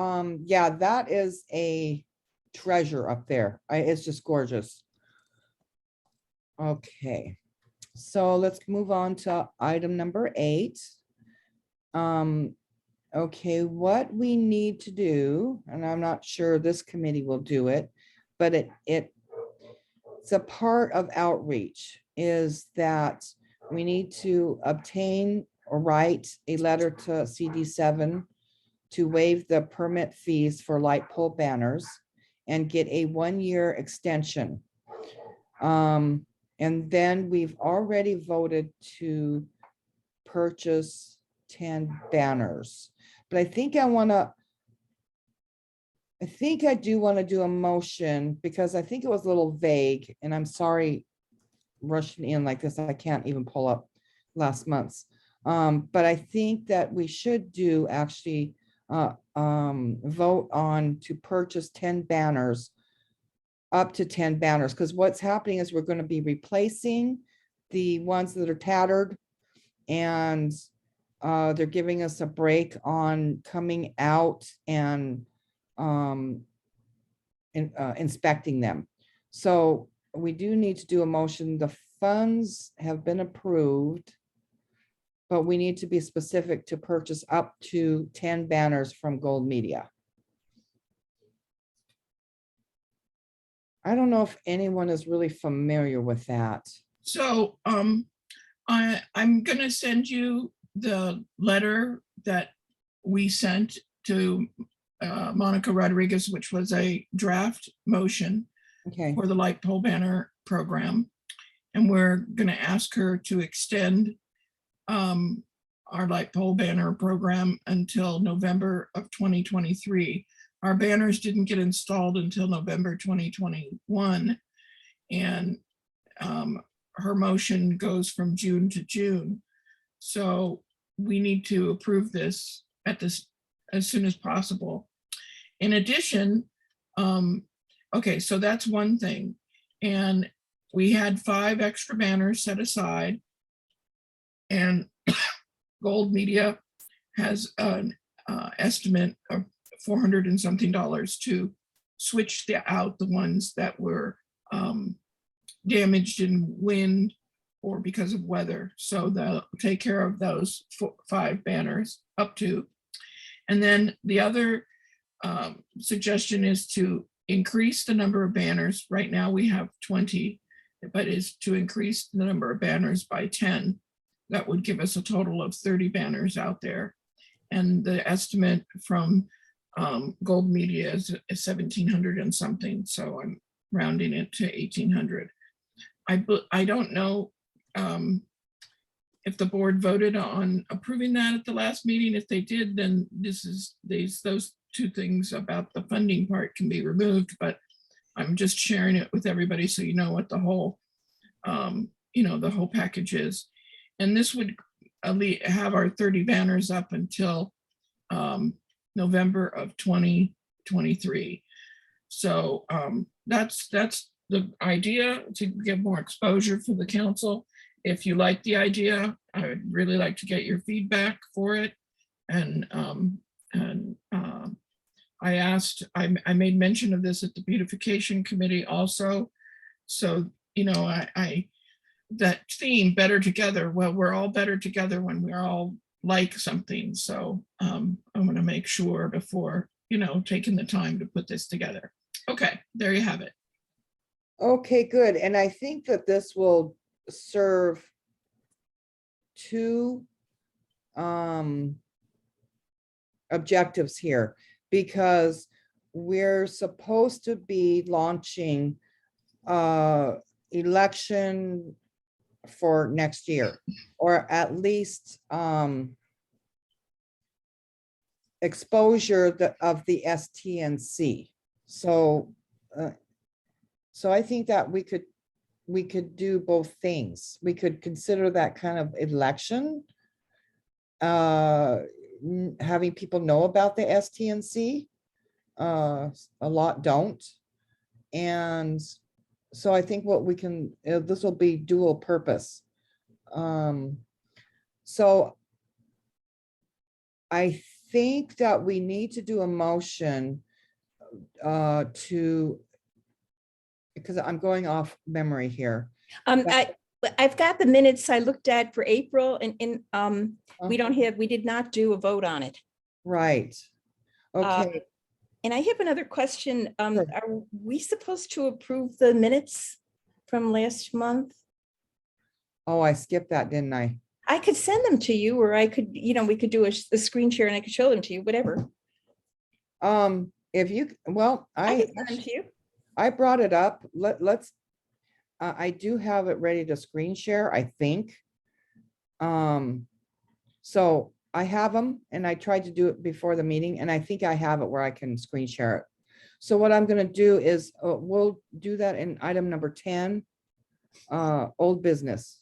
yeah, that is a treasure up there. It's just gorgeous. Okay, so let's move on to item number 8. Okay, what we need to do, and I'm not sure this committee will do it, but it's a part of outreach, is that we need to obtain or write a letter to CD7 to waive the permit fees for light pole banners and get a 1-year extension. And then we've already voted to purchase 10 banners, but I think I do want to do a motion, because I think it was a little vague, and I'm sorry rushing in like this. I can't even pull up last month's. But I think that we should do actually vote on to purchase 10 banners, up to 10 banners, because what's happening is we're going to be replacing the ones that are tattered, and they're giving us a break on coming out and inspecting them. So we do need to do a motion. The funds have been approved, but we need to be specific to purchase up to 10 banners from Gold Media. I don't know if anyone is really familiar with that. So I'm gonna send you the letter that we sent to Monica Rodriguez, which was a draft motion Okay, for the light pole banner program. And we're gonna ask her to extend our light pole banner program until November of 2023. Our banners didn't get installed until November 2021. And her motion goes from June to June. So we need to approve this at this as soon as possible. In addition, okay, so that's one thing. And we had 5 extra banners set aside, and Gold Media has an estimate of $400 and something to switch out the ones that were damaged in wind or because of weather. So they'll take care of those 5 banners up to. And then the other suggestion is to increase the number of banners. Right now we have 20, but is to increase the number of banners by 10. That would give us a total of 30 banners out there. And the estimate from Gold Media is 1,700 and something. So I'm rounding it to 1,800. I don't know if the board voted on approving that at the last meeting. If they did, then those 2 things about the funding part can be removed, but I'm just sharing it with everybody so you know what the whole, the whole package is. And this would have our 30 banners up until November of 2023. So that's the idea, to get more exposure for the council. If you like the idea, I would really like to get your feedback for it. And I made mention of this at the beautification committee also. So, that theme, better together, well, we're all better together when we're all like something. So I'm going to make sure before, taking the time to put this together. Okay, there you have it. okay, good. And I think that this will serve 2 objectives here, because we're supposed to be launching election for next year, or at least exposure of the STNC. So I think that we could do both things. We could consider that kind of election, having people know about the STNC. A lot don't. And so I think what we can, this will be dual purpose. So I think that we need to do a motion because I'm going off memory here. I've got the minutes I looked at for April, and we did not do a vote on it. Right. Okay. And I have another question. Sure. Are we supposed to approve the minutes from last month? Oh, I skipped that, didn't I? I could send them to you, or I could, we could do a screen share and I could show them to you, whatever. If you, well, I could send them to you. I brought it up. Let's, I do have it ready to screen share, I think. So I have them, and I tried to do it before the meeting, and I think I have it where I can screen share it. So what I'm going to do is we'll do that in item number 10. old business,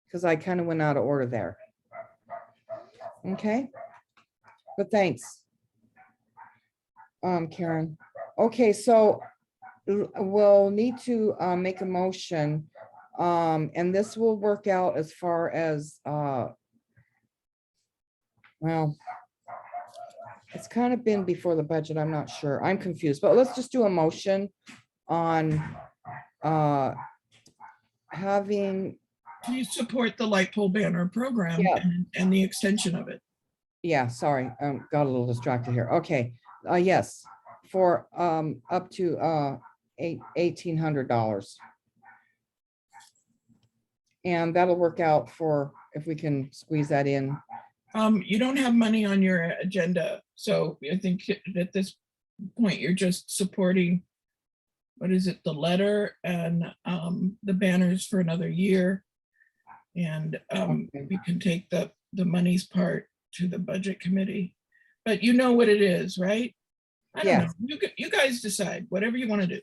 because I kind of went out of order there. Okay, but thanks. Karen. Okay, so we'll need to make a motion. And this will work out as far as well, it's kind of been before the budget. I'm not sure. I'm confused, but let's just do a motion on having, Do you support the light pole banner program Yeah. and the extension of it? yeah, sorry, got a little distracted here. Okay, yes, for up to $1,800. And that'll work out for, if we can squeeze that in. You don't have money on your agenda, so I think at this point, you're just supporting, what is it, the letter and the banners for another year. And we can take the monies part to the budget committee. But you know what it is, right? I don't know. You guys decide, whatever you want to do.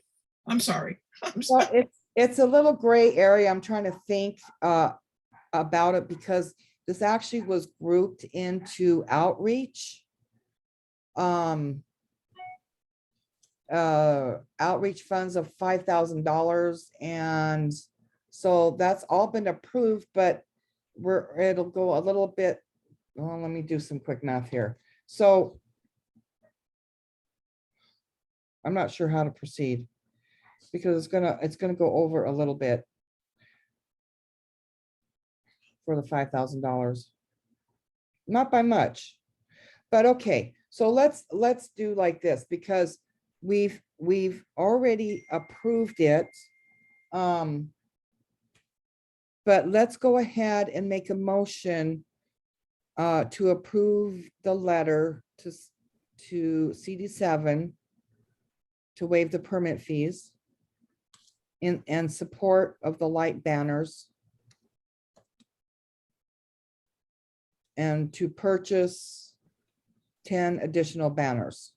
I'm sorry. I'm Well, sorry. it's a little gray area. I'm trying to think about it because this actually was grouped into outreach. Outreach funds of $5,000. And so that's all been approved, but it'll go a little bit. Well, let me do some quick math here. So I'm not sure how to proceed because it's gonna go over a little bit for the $5,000. Not by much, but okay. So let's do like this because we've already approved it. But let's go ahead and make a motion to approve the letter to CD7 to waive the permit fees in support of the light banners and to purchase 10 additional banners.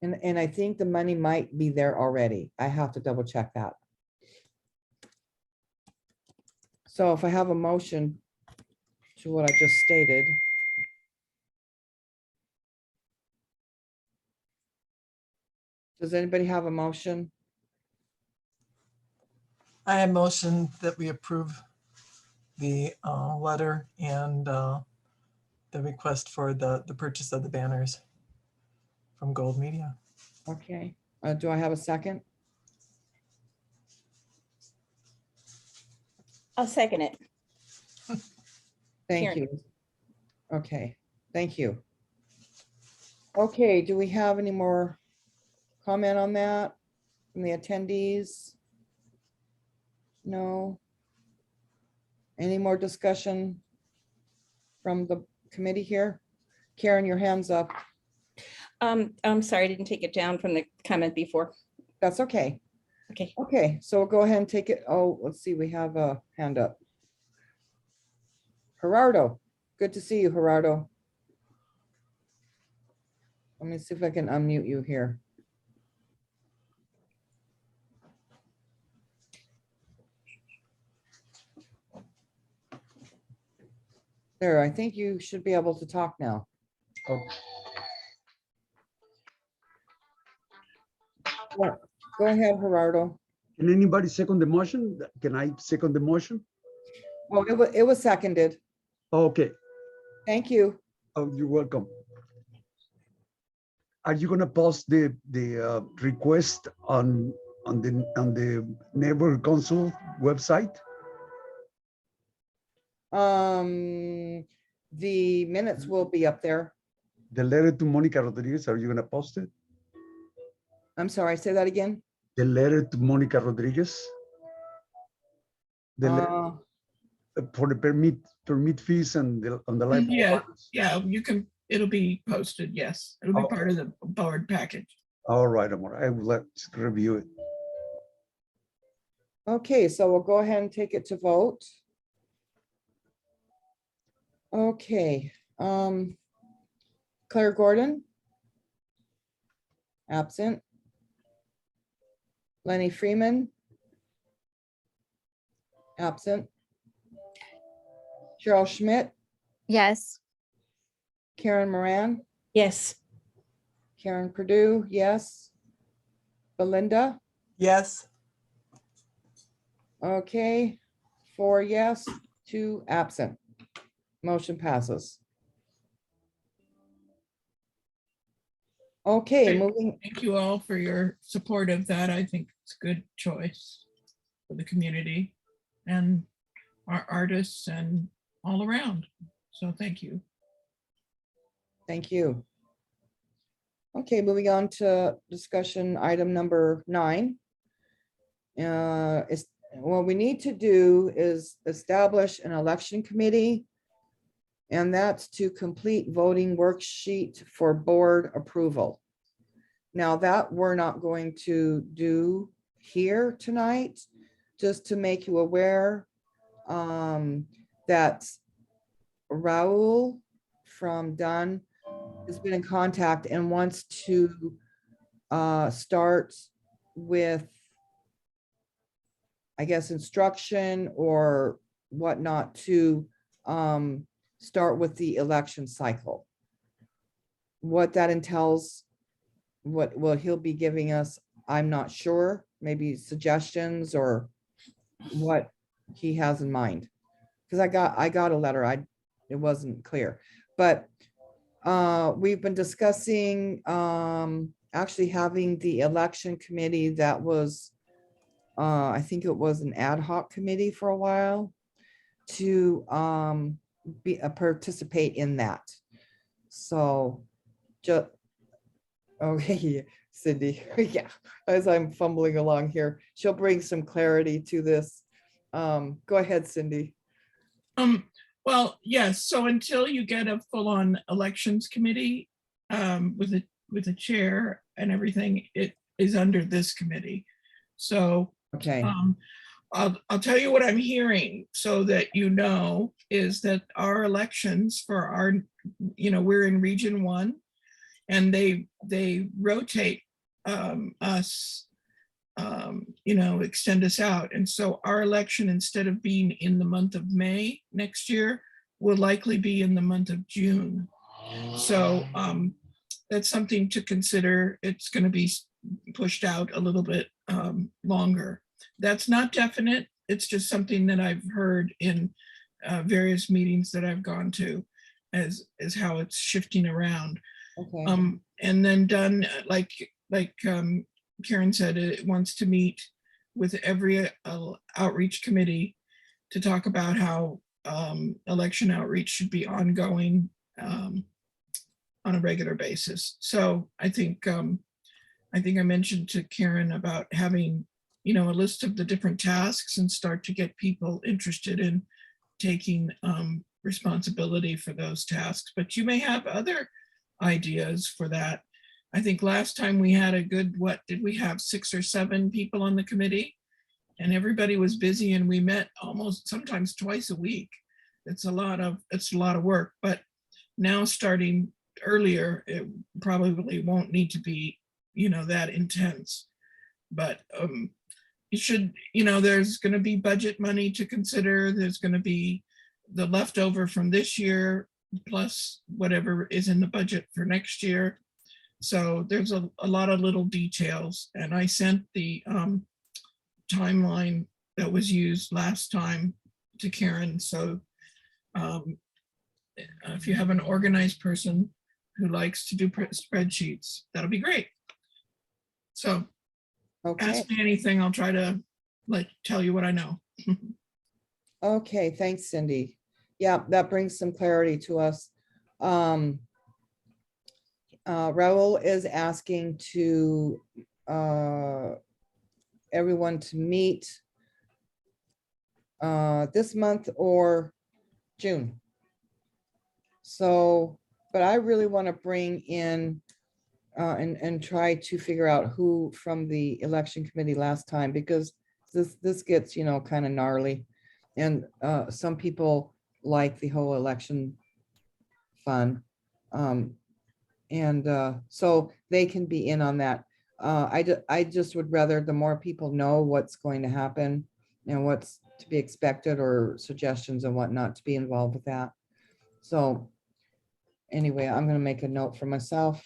And I think the money might be there already. I have to double check that. So if I have a motion to what I just stated. Does anybody have a motion? I have motion that we approve the letter and the request for the purchase of the banners from Gold Media. Okay, do I have a second? I'll second it. Thank Karen. you. Okay, thank you. Okay, do we have any more comment on that from the attendees? No. Any more discussion from the committee here? Karen, your hand's up. I'm sorry, I didn't take it down from the comment before. That's okay. Okay. Okay, so we'll go ahead and take it. Oh, let's see, we have a hand up. Gerardo, good to see you, Gerardo. Let me see if I can unmute you here. There, I think you should be able to talk now. Yeah, go ahead, Gerardo. Can anybody second the motion? Can I second the motion? Oh, it was seconded. Okay. Thank you. Oh, you're welcome. Are you gonna post the request on the neighborhood council website? The minutes will be up there. The letter to Monica Rodriguez, are you gonna post it? I'm sorry, say that again. The letter to Monica Rodriguez? The letter for the permit fees and on the light. Yeah, you can, it'll be posted, yes. It'll be part of the board package. All right, Amor, I will let's review it. Okay, so we'll go ahead and take it to vote. Okay, Claire Gordon, Absent. Lenny Freeman. Absent. Cheryl Schmidt, Yes. Karen Moran, Yes. Karen Purdue, yes. Belinda, Yes. okay, 4 yes, 2 absent. Motion passes. Okay, Okay. moving, Thank you all for your support of that. I think it's a good choice for the community and our artists and all around. So thank you. thank you. Okay, moving on to discussion item number 9. What we need to do is establish an election committee. And that's to complete voting worksheet for board approval. Now that we're not going to do here tonight, just to make you aware that Raul from Dunn has been in contact and wants to start with, I guess, instruction or whatnot to start with the election cycle. What that entails, what he'll be giving us, I'm not sure, maybe suggestions or what he has in mind. Because I got a letter, it wasn't clear, but we've been discussing actually having the election committee that was, I think it was an ad hoc committee for a while, to participate in that. So just, okay, Cindy, yeah, as I'm fumbling along here, she'll bring some clarity to this. Go ahead, Cindy. Well, yes, so until you get a full-on elections committee with a chair and everything, it is under this committee. So Okay, I'll tell you what I'm hearing so that you know is that our elections for our, we're in Region 1 and they rotate us, extend us out. And so our election, instead of being in the month of May next year, will likely be in the month of June. So that's something to consider. It's going to be pushed out a little bit longer. That's not definite. It's just something that I've heard in various meetings that I've gone to as how it's shifting around. okay, And then done, like Karen said, it wants to meet with every outreach committee to talk about how election outreach should be ongoing on a regular basis. So I think I mentioned to Karen about having, a list of the different tasks and start to get people interested in taking responsibility for those tasks. But you may have other ideas for that. I think last time we had a good, what did we have, 6 or 7 people on the committee? And everybody was busy and we met almost sometimes twice a week. It's a lot of work, but now starting earlier, it probably won't need to be, that intense. But you should, there's going to be budget money to consider. There's going to be the leftover from this year, plus whatever is in the budget for next year. So there's a lot of little details. And I sent the timeline that was used last time to Karen. So if you have an organized person who likes to do spreadsheets, that'll be great. So okay, ask me anything. I'll try to tell you what I know. okay, thanks, Cindy. Yeah, that brings some clarity to us. Raul is asking to everyone to meet this month or June. So, but I really want to bring in and try to figure out who from the election committee last time, because this gets, kind of gnarly. And some people like the whole election fun. And so they can be in on that. I just would rather the more people know what's going to happen and what's to be expected or suggestions and whatnot to be involved with that. So anyway, I'm gonna make a note for myself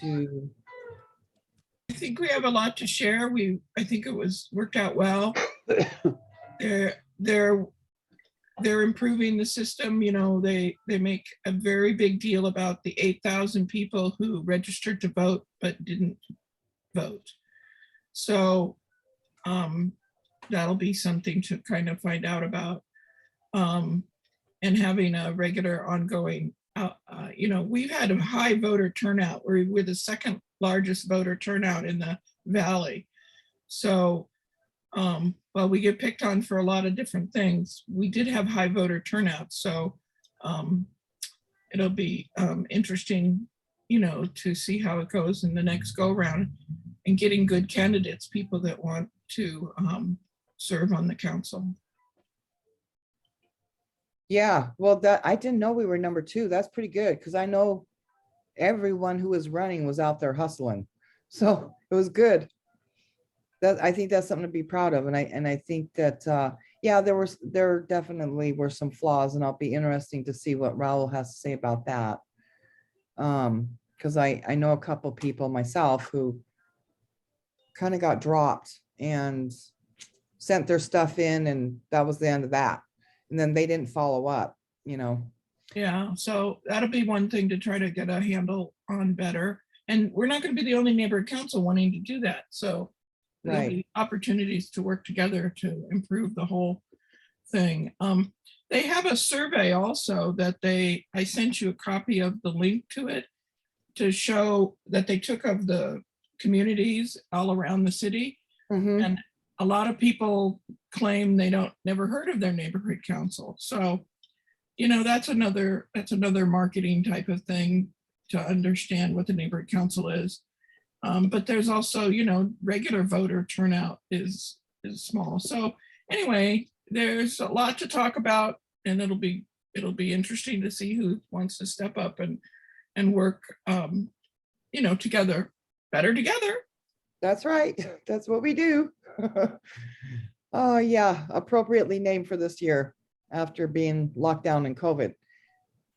to, I think we have a lot to share. I think it was worked out well. They're improving the system. You know, they make a very big deal about the 8,000 people who registered to vote but didn't vote. So that'll be something to kind of find out about. And having a regular ongoing, you know, we've had a high voter turnout. We're the second largest voter turnout in the Valley. So while we get picked on for a lot of different things, we did have high voter turnout. So it'll be interesting, you know, to see how it goes in the next go round and getting good candidates, people that want to serve on the council. yeah, well, that, I didn't know we were number 2. That's pretty good, because I know everyone who was running was out there hustling. So it was good. That, I think that's something to be proud of. And I think that, yeah, there definitely were some flaws, and I'll be interesting to see what Raul has to say about that. Because I know a couple people myself who kind of got dropped and sent their stuff in, and that was the end of that. And then they didn't follow up, you know. Yeah, so that'll be one thing to try to get a handle on better. And we're not going to be the only neighborhood council wanting to do that. So there'll Right. be opportunities to work together to improve the whole thing. They have a survey also that I sent you a copy of the link to it to show that they took of the communities all around the city. Mhm. And a lot of people claim they never heard of their neighborhood council. So, you know, that's another marketing type of thing to understand what the neighborhood council is. But there's also, you know, regular voter turnout is small. So anyway, there's a lot to talk about, and it'll be interesting to see who wants to step up and work, you know, together, better together. That's right. That's what we do. Oh, yeah, appropriately named for this year after being locked down in COVID.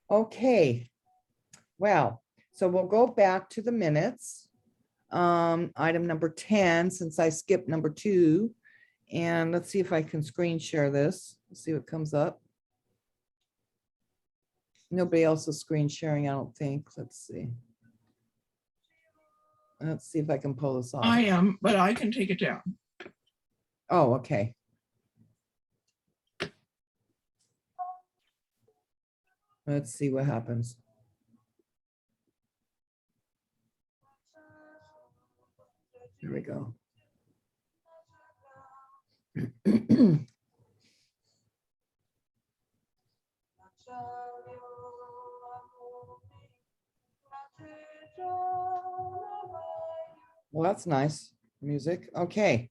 Okay. Well, so we'll go back to the minutes. Item number 10, since I skipped number 2. And let's see if I can screen share this. Let's see what comes up. Nobody else is screen sharing, I don't think. Let's see. Let's see if I can pull this off. I am, but I can take it down. Oh, okay. Let's see what happens. Here we go. Well, that's nice music. Okay.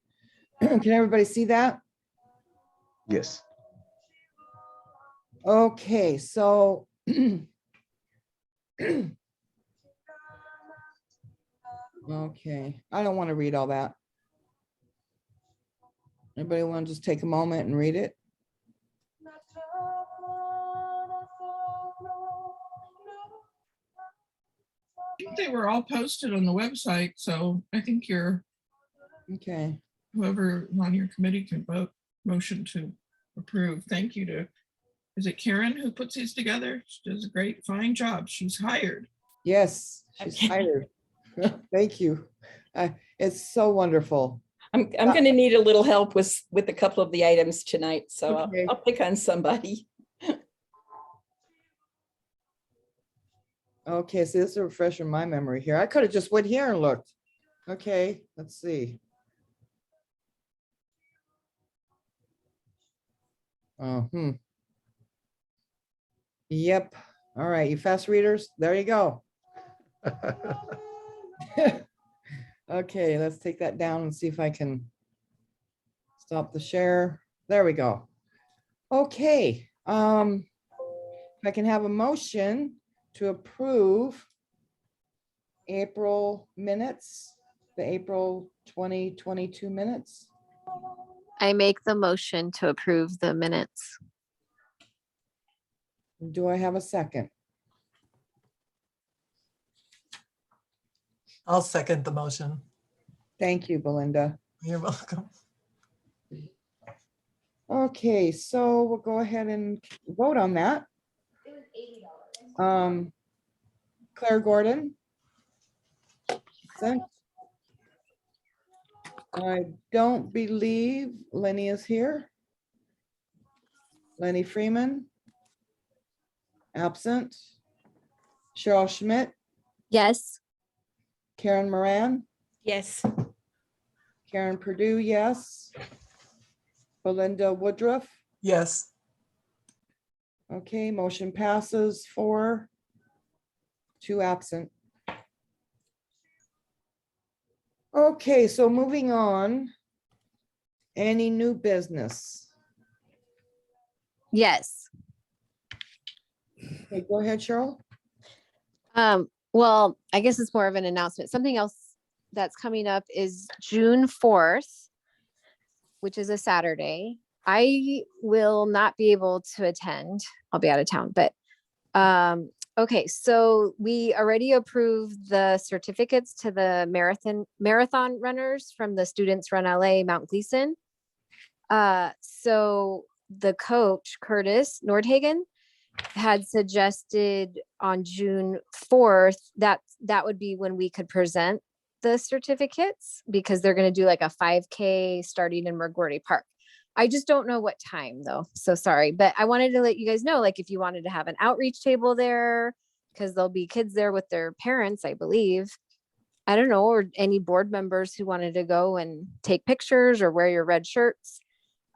Can everybody see that? Yes. Okay, so okay, I don't want to read all that. Anybody want to just take a moment and read it? I think they were all posted on the website, so I think Okay, whoever on your committee can vote motion to approve. Thank you to, is it Karen who puts these together? She does a great, fine job. She's hired. yes, she's hired. Thank you. It's so wonderful. I'm gonna need a little help with a couple of the items tonight, so Okay. I'll pick on somebody. Okay, so this is a refresher in my memory here. I could have just went here and looked. Okay, let's see. Oh, Yep. All right, you fast readers, there you go. Okay, let's take that down and see if I can stop the share. There we go. Okay, if I can have a motion to approve April minutes, the April 2022 minutes. I make the motion to approve the minutes. Do I have a second? I'll second the motion. Thank you, Belinda. You're welcome. Okay, so we'll go ahead and vote on that. Claire Gordon. Present. I don't believe Lenny is here. Lenny Freeman. Absent. Cheryl Schmidt, Yes. Karen Moran, Yes. Karen Purdue, yes. Belinda Woodruff. Yes. Okay, motion passes 4, 2 absent. Okay, so moving on. Any new business? Yes. Okay, go ahead, Cheryl. Well, I guess it's more of an announcement. Something else that's coming up is June 4th, which is a Saturday. I will not be able to attend. I'll be out of town, but okay, so we already approved the certificates to the marathon runners from the Students Run LA Mount Gleason. So the coach, Curtis Nordhagen, had suggested on June 4th that would be when we could present the certificates, because they're going to do like a 5K starting in McGordy Park. I just don't know what time though. So sorry, but I wanted to let you guys know, like if you wanted to have an outreach table there, because there'll be kids there with their parents, I believe. I don't know, or any board members who wanted to go and take pictures or wear your red shirts,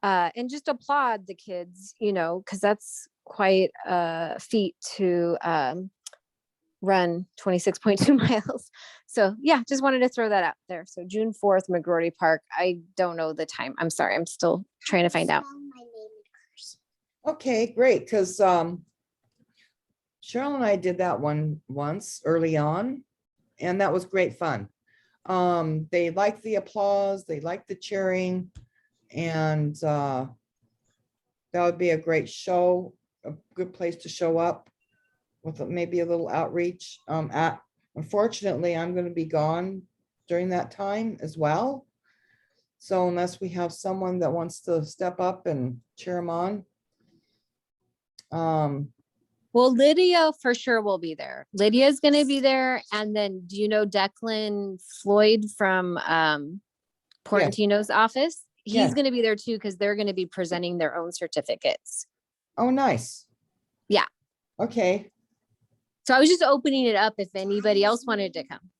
and just applaud the kids, you know, because that's quite a feat to run 26.2 miles. So yeah, just wanted to throw that out there. So June 4th, McGordy Park. I don't know the time. I'm sorry. I'm still trying to find out. Okay, great, because Cheryl and I did that one once early on, and that was great fun. They liked the applause, they liked the cheering, and that would be a great show, a good place to show up with maybe a little outreach. Unfortunately, I'm going to be gone during that time as well. So unless we have someone that wants to step up and cheer them on. Well, Lydia for sure will be there. Lydia's going to be there. And then do you know Declan Floyd from Portantino's office? He's Yeah. going to be there too, because they're going to be presenting their own certificates. Oh, nice. Yeah. Okay. So I was just opening it up if anybody else wanted to come.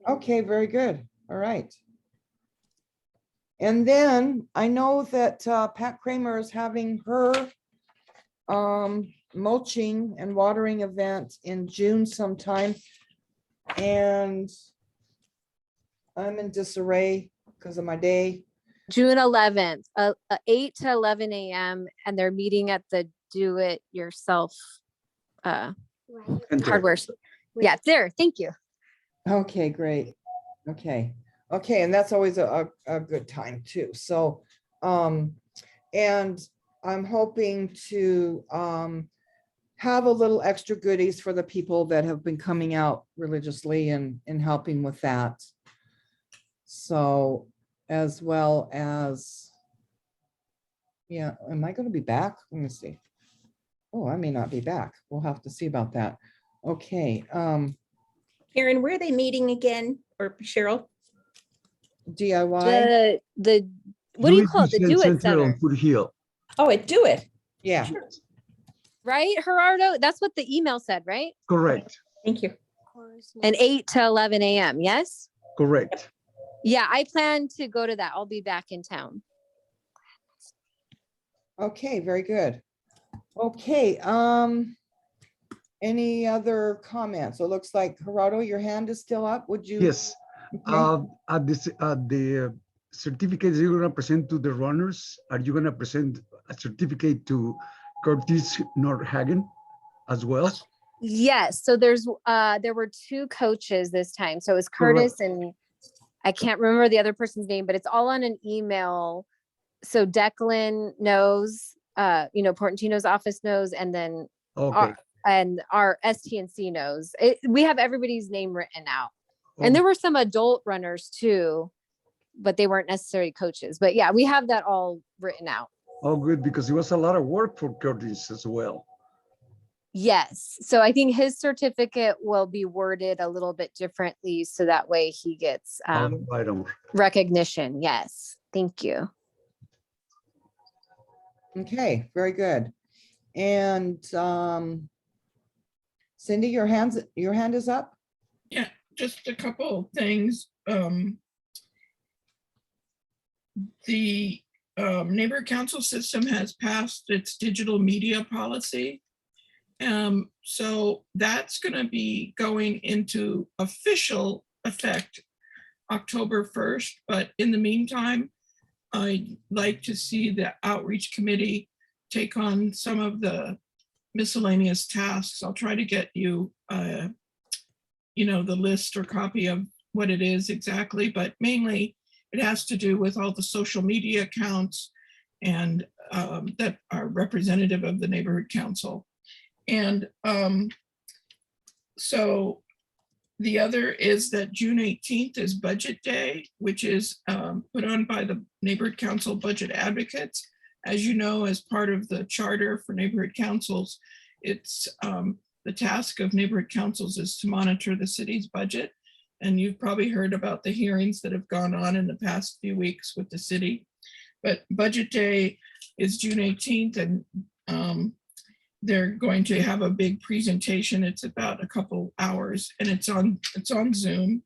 Okay, very good. All right. And then I know that Pat Kramer is having her mulching and watering event in June sometime. And I'm in disarray because of my day. June 11th, 8 to 11 a.m. And they're meeting at the do-it-yourself hardware. Yeah, there. Thank you. Okay, great. Okay. Okay, and that's always a good time too. So, and I'm hoping to have a little extra goodies for the people that have been coming out religiously and helping with that. So, as well as, yeah, am I going to be back? Let me see. Oh, I may not be back. We'll have to see about that. Okay. Karen, where are they meeting again? Or Cheryl? DIY. The what do you call it? The do-it center, Foothill. Oh, I do it. Yeah. right? Gerardo, that's what the email said, right? Correct, Thank you. And 8 to 11 a.m. Yes. correct. Yeah, I plan to go to that. I'll be back in town. Okay, very good. Okay, any other comments? So it looks like Gerardo, your hand is still up. Would you? Yes, Okay. at the certificates you're gonna present to the runners, are you gonna present a certificate to Curtis Nordhagen as well? Yes, so there were two coaches this time. So it was Correct. Curtis and I can't remember the other person's name, but it's all on an email. So Declan knows, Portantino's office knows, and then Okay. our STNC knows. We have everybody's name written out. And Oh, there were some adult runners too, but they weren't necessarily coaches. But yeah, we have that all written out. oh, good, because it was a lot of work for Curtis as well. Yes. So I think his certificate will be worded a little bit differently so that way he gets Right on. recognition. Yes. Thank you. Okay, very good. And Cindy, your hand is up? Yeah, just a couple of things. The neighborhood council system has passed its digital media policy. So that's going to be going into official effect October 1st. But in the meantime, I'd like to see the outreach committee take on some of the miscellaneous tasks. I'll try to get you, the list or copy of what it is exactly, but mainly it has to do with all the social media accounts and that are representative of the neighborhood council. And so the other is that June 18th is Budget Day, which is put on by the Neighborhood Council Budget Advocates. As you know, as part of the charter for neighborhood councils, it's the task of neighborhood councils is to monitor the city's budget. And you've probably heard about the hearings that have gone on in the past few weeks with the city. But Budget Day is June 18th, and they're going to have a big presentation. It's about a couple hours, and it's on Zoom.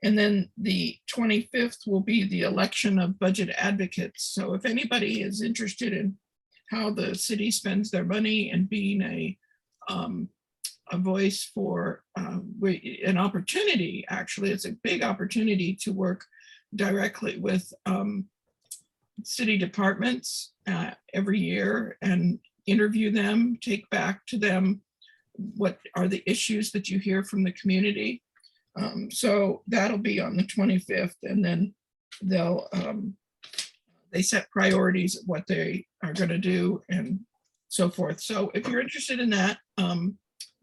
And then the 25th will be the election of budget advocates. So if anybody is interested in how the city spends their money and being a voice for an opportunity, actually, it's a big opportunity to work directly with city departments every year and interview them, take back to them what are the issues that you hear from the community. So that'll be on the 25th, and then they set priorities of what they are going to do and so forth. So if you're interested in that,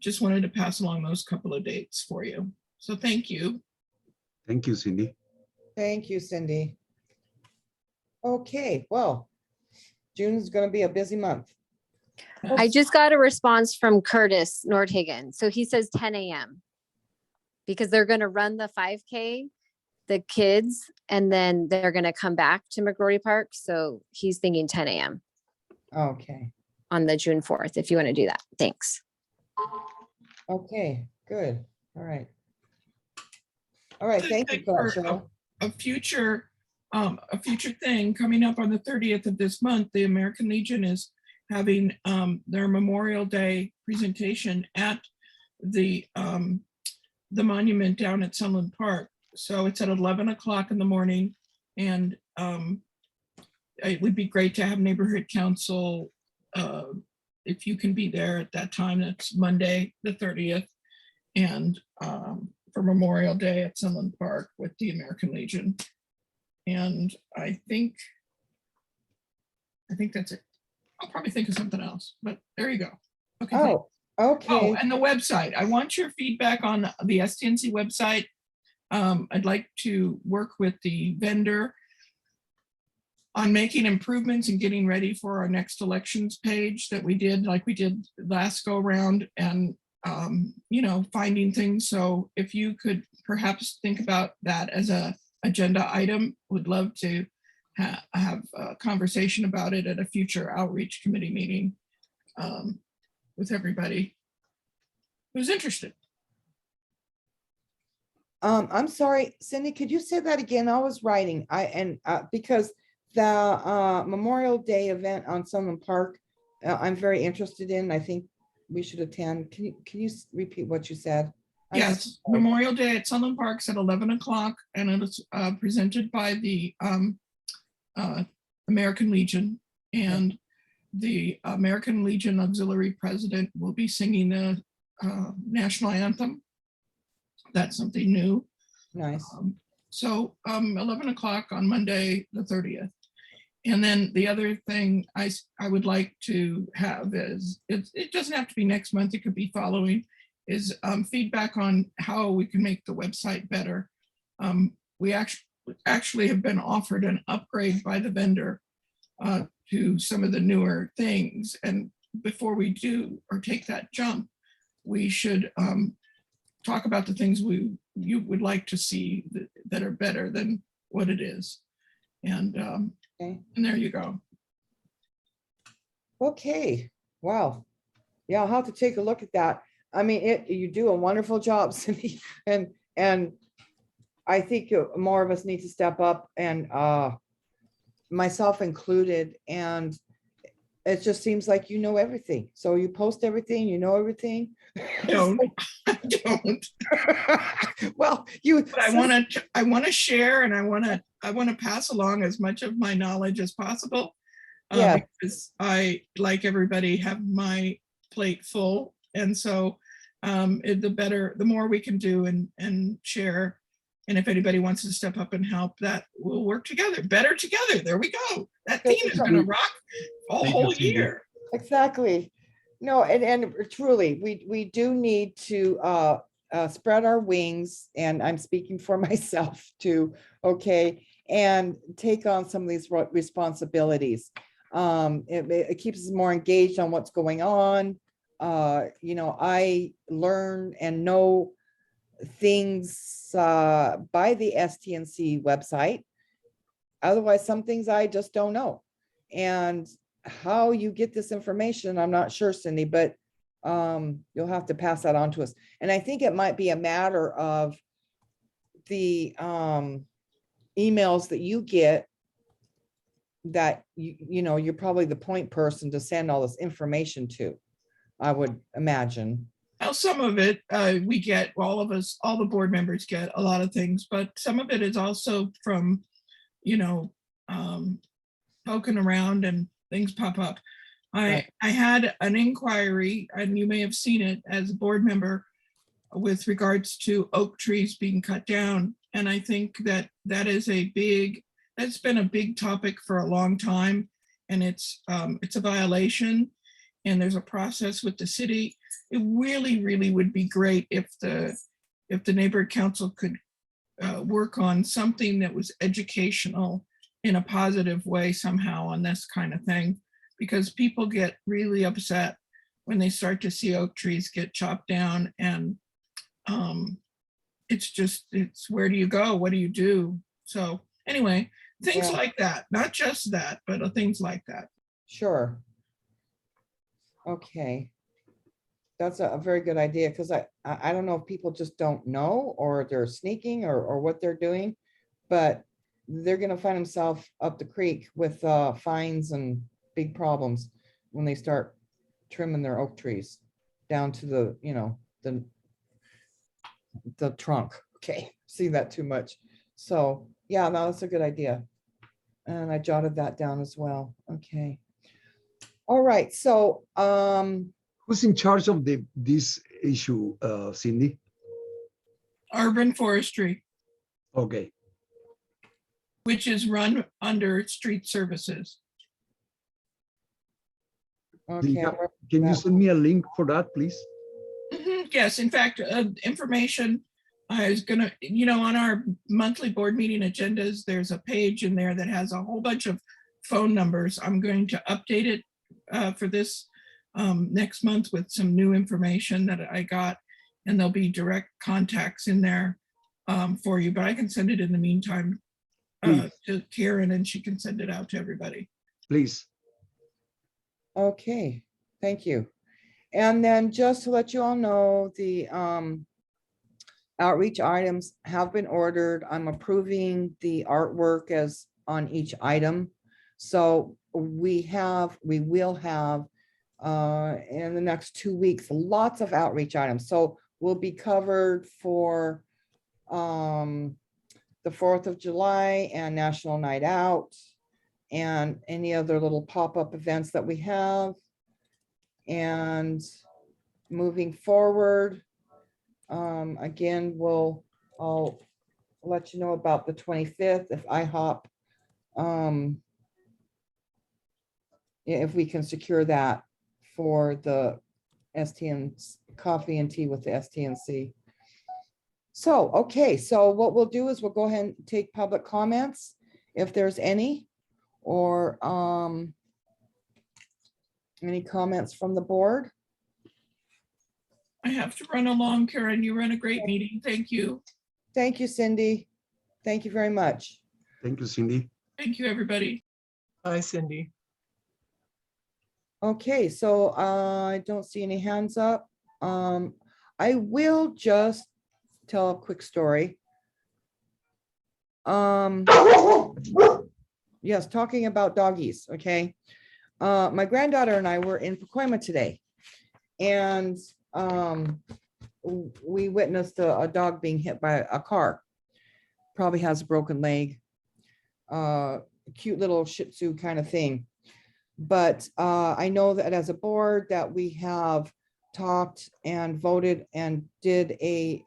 just wanted to pass along those couple of dates for you. So thank you. Thank you, Cindy. Thank you, Cindy. Okay, well, June is going to be a busy month. I just got a response from Curtis Nordhagen. So he says 10 a.m. because they're going to run the 5K, the kids, and then they're going to come back to McGrory Park. So he's thinking 10 a.m. Okay, on the June 4th, if you want to do that. Thanks. okay, good. All right. All right, thank you for that, Cheryl. A future thing coming up on the 30th of this month, the American Legion is having their Memorial Day presentation at the monument down at Sunland Park. So it's at 11 o'clock in the morning, and it would be great to have neighborhood council if you can be there at that time. That's Monday the 30th, and for Memorial Day at Sunland Park with the American Legion. And I think that's it. I'll probably think of something else, but there you go. Okay. thanks. Oh, okay. Oh, and the website. I want your feedback on the STNC website. I'd like to work with the vendor on making improvements and getting ready for our next elections page that we did, like we did last go around, and finding things. So if you could perhaps think about that as a agenda item, would love to have a conversation about it at a future outreach committee meeting with everybody who's interested. I'm sorry, Cindy, could you say that again? I was writing, because the Memorial Day event on Sunland Park, I'm very interested in. I think we should attend. Can you repeat what you said? Yes, Memorial Day at Sunland Park's at 11 o'clock, and it is presented by the American Legion, and the American Legion Auxiliary President will be singing the national anthem. That's something new. Nice. So 11 o'clock on Monday, the 30th. And then the other thing I would like to have is, it doesn't have to be next month, it could be following, is feedback on how we can make the website better. We actually have been offered an upgrade by the vendor to some of the newer things. And before we do or take that jump, we should talk about the things you would like to see that are better than what it is. And Okay. and there you go. Okay, wow. Yeah, I'll have to take a look at that. I mean, you do a wonderful job, Cindy, and I think more of us need to step up, and myself included, and it just seems like you know everything. So you post everything, you know everything. Don't. I don't. Well, you. But I want to share, and I want to pass along as much of my knowledge as possible. Yeah. Because I, like everybody, have my plate full, and so the more we can do and share, and if anybody wants to step up and help, that we'll work together, better together. There we go. That theme is going to rock a Thank you, whole Cindy. year. Exactly. No, and truly, we do need to spread our wings, and I'm speaking for myself too, okay, and take on some of these responsibilities. It keeps us more engaged on what's going on. You know, I learn and know things by the STNC website. Otherwise, some things I just don't know. And how you get this information, I'm not sure, Cindy, but you'll have to pass that on to us. And I think it might be a matter of the emails that you get, that you know, you're probably the point person to send all this information to, I would imagine. Now, some of it we get, all of us, all the board members get a lot of things, but some of it is also from, you know, poking around and things pop up. Right. I had an inquiry, and you may have seen it as a board member, with regards to oak trees being cut down. And I think that is that's been a big topic for a long time, and it's a violation, and there's a process with the city. It really, really would be great if the neighborhood council could work on something that was educational in a positive way somehow on this kind of thing, because people get really upset when they start to see oak trees get chopped down, and it's where do you go? What do you do? So anyway, things Yeah. like that, not just that, but things like that. Sure. Okay. That's a very good idea, because I don't know if people just don't know, or they're sneaking, or what they're doing, but they're gonna find themselves up the creek with fines and big problems when they start trimming their oak trees down to the, you know, the trunk. Okay, see that too much. So yeah, no, that's a good idea. And I jotted that down as well. Okay. All right, so Who's in charge of this issue, Cindy? Urban forestry, Okay, which is run under street services. okay, can you send me a link for that, please? Yes, in fact, information, I was gonna, you know, on our monthly board meeting agendas, there's a page in there that has a whole bunch of phone numbers. I'm going to update it for this next month with some new information that I got, and there'll be direct contacts in there for you, but I can send it in the meantime to Karen, and she can send it out to everybody. Please. okay, thank you. And then just to let you all know, the outreach items have been ordered. I'm approving the artwork as on each item. So we will have in the next 2 weeks, lots of outreach items. So we'll be covered for the 4th of July and National Night Out, and any other little pop-up events that we have. And moving forward, again, I'll let you know about the 25th if IHOP, if we can secure that for the STN coffee and tea with the STNC. So, okay, so what we'll do is we'll go ahead and take public comments if there's any, or any comments from the board. I have to run along, Karen. You run a great meeting. Thank you. Thank you, Cindy. Thank you very much. Thank you, Cindy. Thank you, everybody. Bye, Cindy. Okay, so I don't see any hands up. I will just tell a quick story. Yes, talking about doggies, okay? My granddaughter and I were in Pacoima today, and we witnessed a dog being hit by a car. Probably has a broken leg, cute little Shih Tzu kind of thing. But I know that as a board that we have talked and voted and did a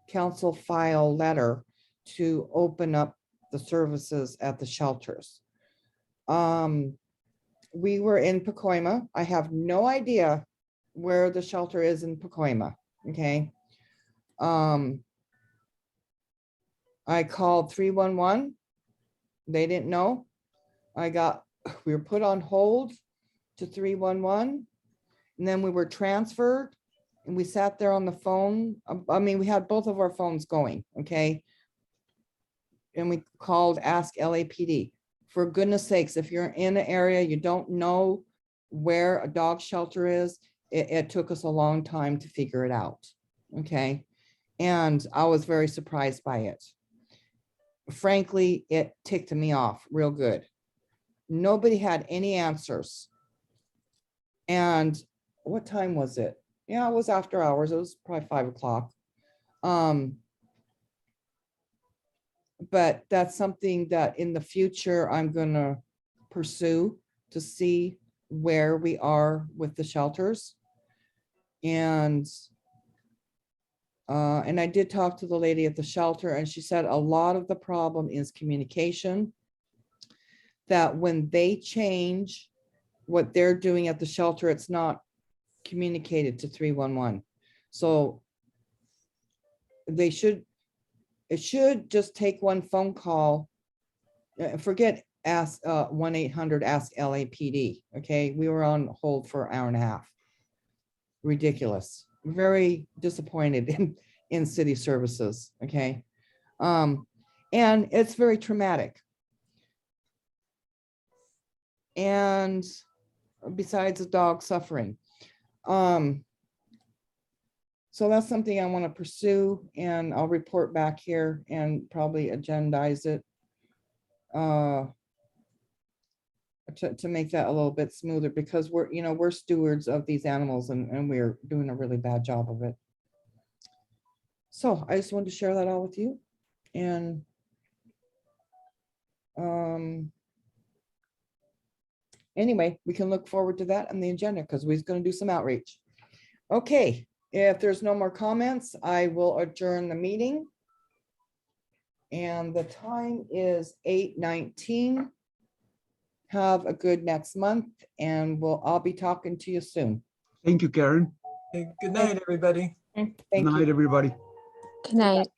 council file letter to open up the services at the shelters. We were in Pacoima. I have no idea where the shelter is in Pacoima, okay? I called 311. They didn't know. We were put on hold to 311, and then we were transferred, and we sat there on the phone. I mean, we had both of our phones going, okay? And we called Ask LAPD. For goodness sakes, if you're in an area, you don't know where a dog shelter is, it took us a long time to figure it out, okay? And I was very surprised by it. Frankly, it ticked me off real good. Nobody had any answers. And what time was it? Yeah, it was after hours. It was probably 5 o'clock. But that's something that in the future I'm gonna pursue to see where we are with the shelters. And I did talk to the lady at the shelter, and she said a lot of the problem is communication. That when they change what they're doing at the shelter, it's not communicated to 311. So it should just take one phone call. Forget ask 1-800 Ask LAPD. Okay, we were on hold for an hour and a half. Ridiculous. Very disappointed in city services. Okay, and it's very traumatic. And besides the dog suffering. So that's something I want to pursue, and I'll report back here and probably agendize it to make that a little bit smoother, because we're stewards of these animals, and we're doing a really bad job of it. So I just wanted to share that all with you. And anyway, we can look forward to that on the agenda, because we're going to do some outreach. Okay, if there's no more comments, I will adjourn the meeting. And the time is 8:19. Have a good next month, and I'll be talking to you soon. Thank you, Karen. Hey, good night, everybody. Thank Good you. night, everybody. Good night.